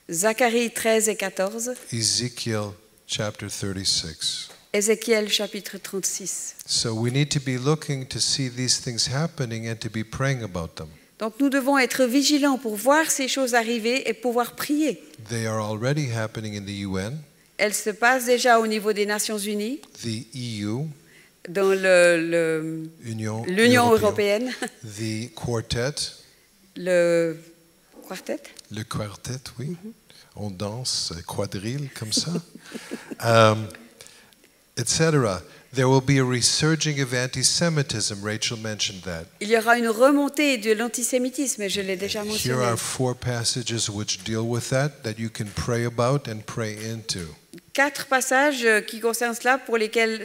B: Zacharie 13 et 14.
A: Ezekiel chapter 36.
B: Ézéchiel, chapitre 36.
A: So we need to be looking to see these things happening and to be praying about them.
B: Donc nous devons être vigilants pour voir ces choses arriver et pouvoir prier.
A: They are already happening in the UN,
B: Elles se passent déjà au niveau des Nations Unies,
A: the EU,
B: dans
A: Union
B: l'Union
A: européenne,
B: européenne,
A: the Quartet,
B: le quartet.
A: le quartet, oui. On danse quadrille comme ça, etc. There will be a resurging of anti-Semitism. Rachel mentioned that.
B: Il y aura une remontée de l'antisémitisme, je l'ai déjà
A: Here
B: mentionné.
A: are 4 passages which deal with that you can pray about and pray into.
B: 4 passages qui concernent cela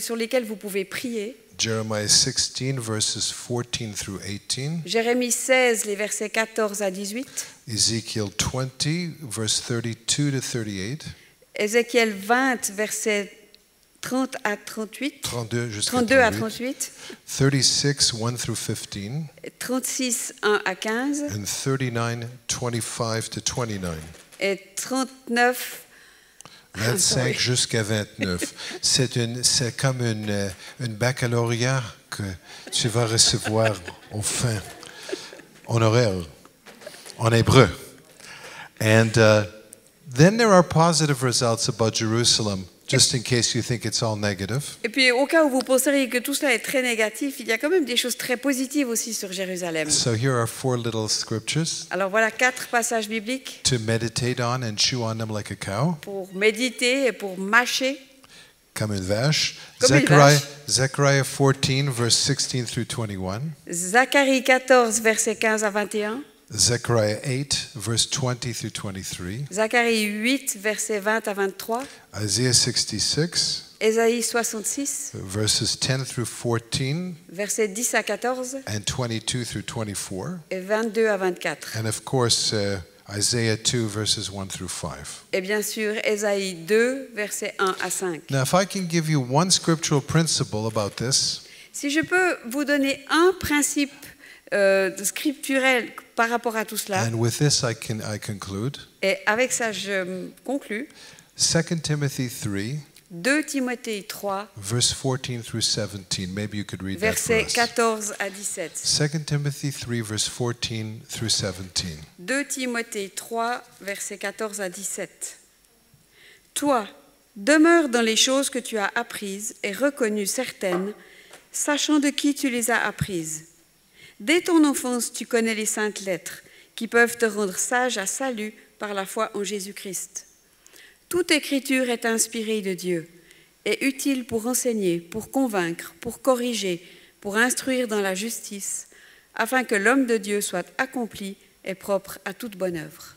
B: sur lesquels vous pouvez prier.
A: Jeremiah 16, verses 14 through 18.
B: Jérémie 16, les versets 14 à 18.
A: Ezekiel 20, verse 32 to 38.
B: Ézéchiel 20, versets 30 à 38.
A: 32 jusqu'à
B: 32 à
A: 38.
B: 38.
A: 36, 1 through 15.
B: 36, 1 à 15.
A: And 39, 25 to 29.
B: Et 39,
A: 25 jusqu'à 29. C'est comme une baccalauréat que tu vas recevoir au fin, en horaire, en hébreu. And then there are positive results about Jerusalem, just in case you think it's all negative.
B: Et puis, au cas où vous penseriez que tout cela est très négatif, il y a quand même des choses très positives aussi sur Jérusalem.
A: So here are 4 little scriptures
B: Alors voilà 4 passages bibliques
A: to meditate on and chew on them like a cow,
B: pour méditer et pour mâcher.
A: comme une vache.
B: Comme une vache.
A: Zechariah 14, verse 16 through 21.
B: Zacharie 14, versets 15 à 21.
A: Zechariah 8, verse 20 through 23.
B: Zacharie 8, versets 20 à 23.
A: Isaiah 66,
B: Ésaïe 66,
A: verses 10 through 14
B: versets 10 à 14
A: and 22 through 24.
B: et 22 à 24.
A: And of course, Isaiah 2, verses 1 through 5.
B: Et bien sûr, Ésaïe 2, versets 1 à 5.
A: Now, if I can give you one scriptural principle about this,
B: Si je peux vous donner un principe scripturel par rapport à tout cela,
A: and with this I conclude,
B: et avec ça je conclus,
A: 2 Timothy 3,
B: 2 Timothée 3,
A: verse 14 through 17. Maybe you could read that for
B: versets
A: us.
B: 14 à 17.
A: 2 Timothy 3, verse 14 through 17.
B: 2 Timothée 3, versets 14 à 17. Toi, demeure dans les choses que tu as apprises et reconnues certaines, sachant de qui tu les as apprises. Dès ton enfance, tu connais les saintes lettres, qui peuvent te rendre sage à salut par la foi en Jésus-Christ. Toute écriture est inspirée de Dieu, est utile pour enseigner, pour convaincre, pour corriger, pour instruire dans la justice, afin que l'homme de Dieu soit accompli et propre à toute bonne œuvre.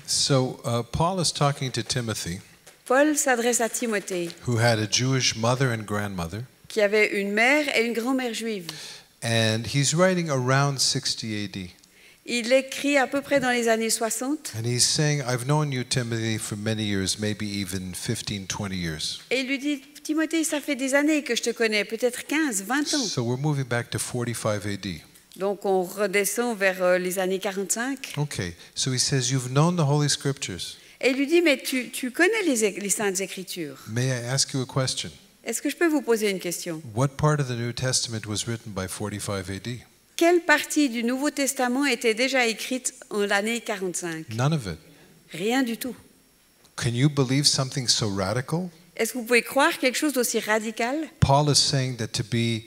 A: So Paul is talking to Timothy,
B: Paul s'adresse à Timothée,
A: who had a Jewish mother and grandmother,
B: qui avait une mère et une grand-mère juive.
A: and he's writing around 60 AD.
B: Il écrit à peu près dans les années 60
A: And he's saying, I've known you, Timothy, for many years, maybe even 15, 20 years.
B: et il lui dit « Timothée, ça fait des années que je te connais, peut-être 15, 20 ans.
A: So we're moving back to 45 AD. »
B: Donc on redescend vers les années 45.
A: Okay, so he says, you've known the Holy Scriptures.
B: Et il lui dit « Mais tu connais les Saintes Écritures.
A: May I ask you a question?
B: Est-ce que je peux vous poser une question?
A: What part of the New Testament was written by 45 AD?
B: Quelle partie du Nouveau Testament était déjà écrite en l'année 45?
A: None of it.
B: Rien du tout.
A: Can you believe something so radical?
B: Est-ce que vous pouvez croire quelque chose d'aussi radical?
A: Paul is saying that to be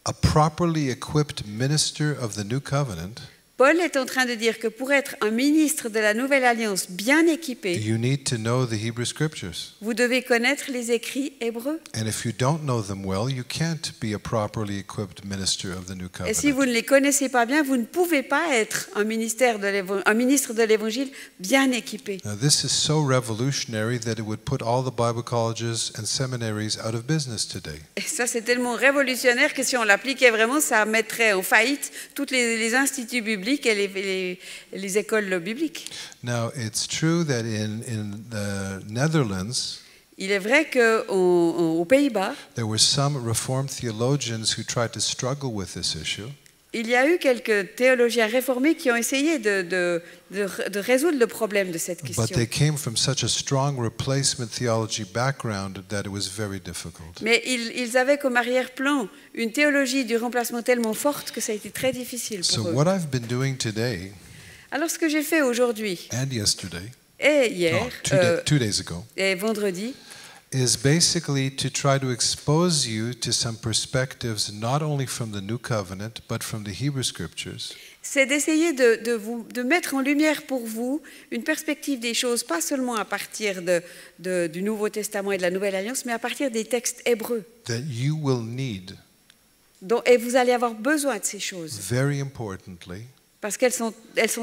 A: a properly equipped minister of the new covenant,
B: Paul est en train de dire que pour être un ministre de la Nouvelle Alliance bien équipé,
A: you need to know the Hebrew Scriptures.
B: vous devez connaître les écrits hébreux.
A: And if you don't know them well, you can't be a properly equipped minister of the new
B: Et si vous
A: covenant.
B: ne les connaissez pas bien, vous ne pouvez pas être un ministre de l'Évangile bien équipé.
A: Now, this is so revolutionary that it would put all the Bible colleges and seminaries out of business today.
B: Et ça, c'est tellement révolutionnaire que si on l'appliquait vraiment, ça mettrait en faillite tous les instituts bibliques et les écoles bibliques.
A: Now, it's true that in the Netherlands,
B: Il est vrai qu'aux Pays-Bas,
A: there were some Reformed theologians who tried to struggle with this issue.
B: il y a eu quelques théologiens réformés qui ont essayé de résoudre le problème de cette
A: But
B: question.
A: they came from such a strong replacement theology background that it was very difficult.
B: Mais ils avaient comme arrière-plan une théologie du remplacement tellement forte que ça a été très difficile
A: So
B: pour eux.
A: what I've been doing today
B: Alors ce que j'ai fait aujourd'hui
A: and yesterday,
B: et hier
A: no, 2 days ago,
B: et vendredi,
A: is basically to try to expose you to some perspectives not only from the New Covenant, but from the Hebrew Scriptures,
B: c'est d'essayer de mettre en lumière pour vous une perspective des choses, pas seulement à partir du Nouveau Testament et de la Nouvelle Alliance, mais à partir des textes hébreux.
A: that you will need,
B: Et vous allez avoir besoin de ces choses,
A: very importantly,
B: parce qu'elles sont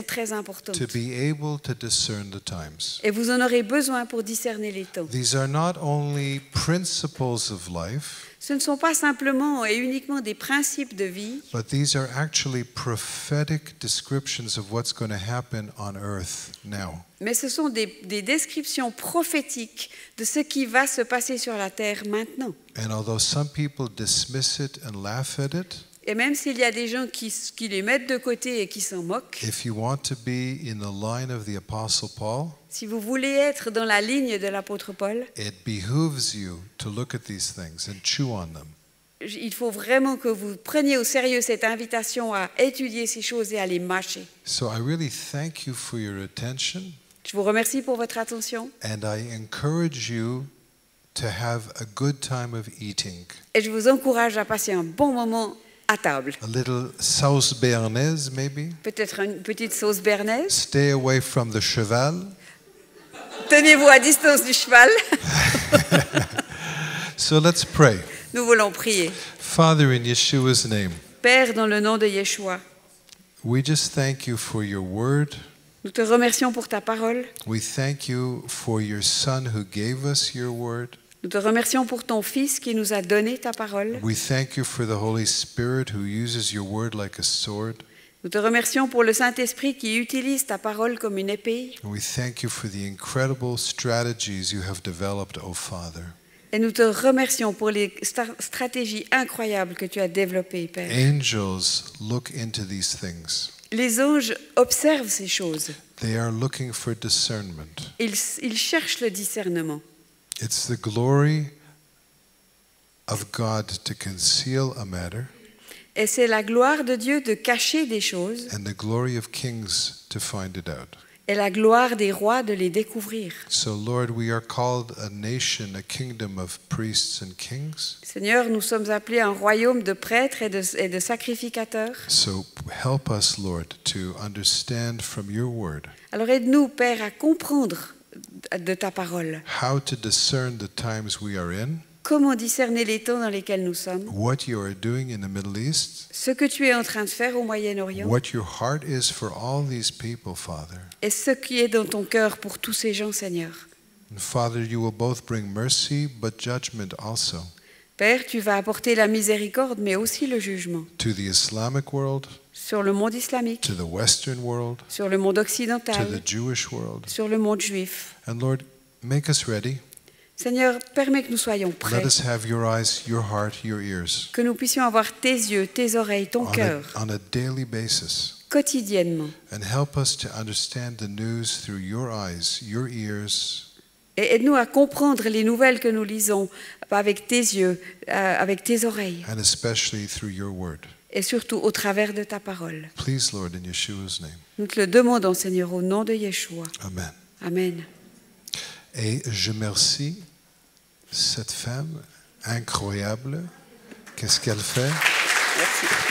B: très importantes.
A: to be able to discern the times.
B: Et vous en aurez besoin pour discerner les temps.
A: These are not only principles of life,
B: Ce ne sont pas simplement et uniquement des principes de vie,
A: but these are actually prophetic descriptions of what's going to happen on earth now.
B: mais ce sont des descriptions prophétiques de ce qui va se passer sur la terre maintenant.
A: And although some people dismiss it and laugh at it,
B: Et même s'il y a des gens qui les mettent de côté et qui s'en moquent,
A: if you want to be in the line of the Apostle Paul,
B: si vous voulez être dans la ligne de l'apôtre Paul,
A: it behooves you to look at these things and chew on them.
B: il faut vraiment que vous preniez au sérieux cette invitation à étudier ces choses et à les mâcher.
A: So I really thank you for your attention,
B: Je vous remercie pour votre attention
A: and I encourage you to have a good time of eating.
B: et je vous encourage à passer un bon moment à table.
A: A little sauce béarnaise, maybe.
B: Peut-être une petite sauce béarnaise.
A: Stay away from the cheval.
B: Tenez-vous à distance du cheval.
A: So let's pray.
B: Nous voulons prier.
A: Father, in Yeshua's name,
B: Père, dans le nom de Yeshua,
A: we just thank you for your word.
B: nous te remercions pour ta parole.
A: We thank you for your Son who gave us your word.
B: Nous te remercions pour ton Fils qui nous a donné ta parole.
A: We thank you for the Holy Spirit who uses your word like a sword.
B: Nous te remercions pour le Saint-Esprit qui utilise ta parole comme une épée.
A: And we thank you for the incredible strategies you have developed, O Father.
B: Et nous te remercions pour les stratégies incroyables que tu as développées, Père.
A: Angels look into these things.
B: Les anges observent ces choses.
A: They are looking for discernment.
B: Ils cherchent le discernement.
A: It's the glory of God to conceal a matter
B: Et c'est la gloire de Dieu de cacher des choses
A: and the glory of kings to find it out.
B: et la gloire des rois de les découvrir.
A: So, Lord, we are called a nation, a kingdom of priests and kings.
B: Seigneur, nous sommes appelés un royaume de prêtres et de sacrificateurs.
A: So, help us, Lord, to understand from your word
B: Alors aide-nous, Père, à comprendre de ta parole.
A: how to discern the times we are in
B: comment discerner les temps dans lesquels nous sommes,
A: what you are doing in the Middle East,
B: ce que tu es en train de faire au Moyen-Orient,
A: what your heart is for all these people, Father.
B: et ce qui est dans ton cœur pour tous ces gens, Seigneur.
A: And Father, you will both bring mercy but judgment also
B: Père, tu vas apporter la miséricorde, mais aussi le jugement
A: to the Islamic world,
B: sur le monde islamique,
A: to the Western world,
B: sur le monde
A: to
B: occidental,
A: the Jewish world.
B: sur le monde juif.
A: And Lord, make us ready.
B: Seigneur, permets que nous soyons prêts,
A: Let us have your eyes, your heart, your ears
B: que nous puissions avoir tes yeux, tes oreilles, ton cœur,
A: on a daily basis.
B: quotidiennement.
A: And help us to understand the news through your eyes, your ears,
B: Et aide-nous à comprendre les nouvelles que nous lisons avec tes yeux, avec tes oreilles,
A: and especially through your word.
B: et surtout au travers de ta parole.
A: Please, Lord, in Yeshua's name.
B: Nous te le demandons, Seigneur, au nom de Yeshua.
A: Amen.
B: Amen.
A: Et je remercie cette femme incroyable. Qu'est-ce qu'elle fait?
B: Merci.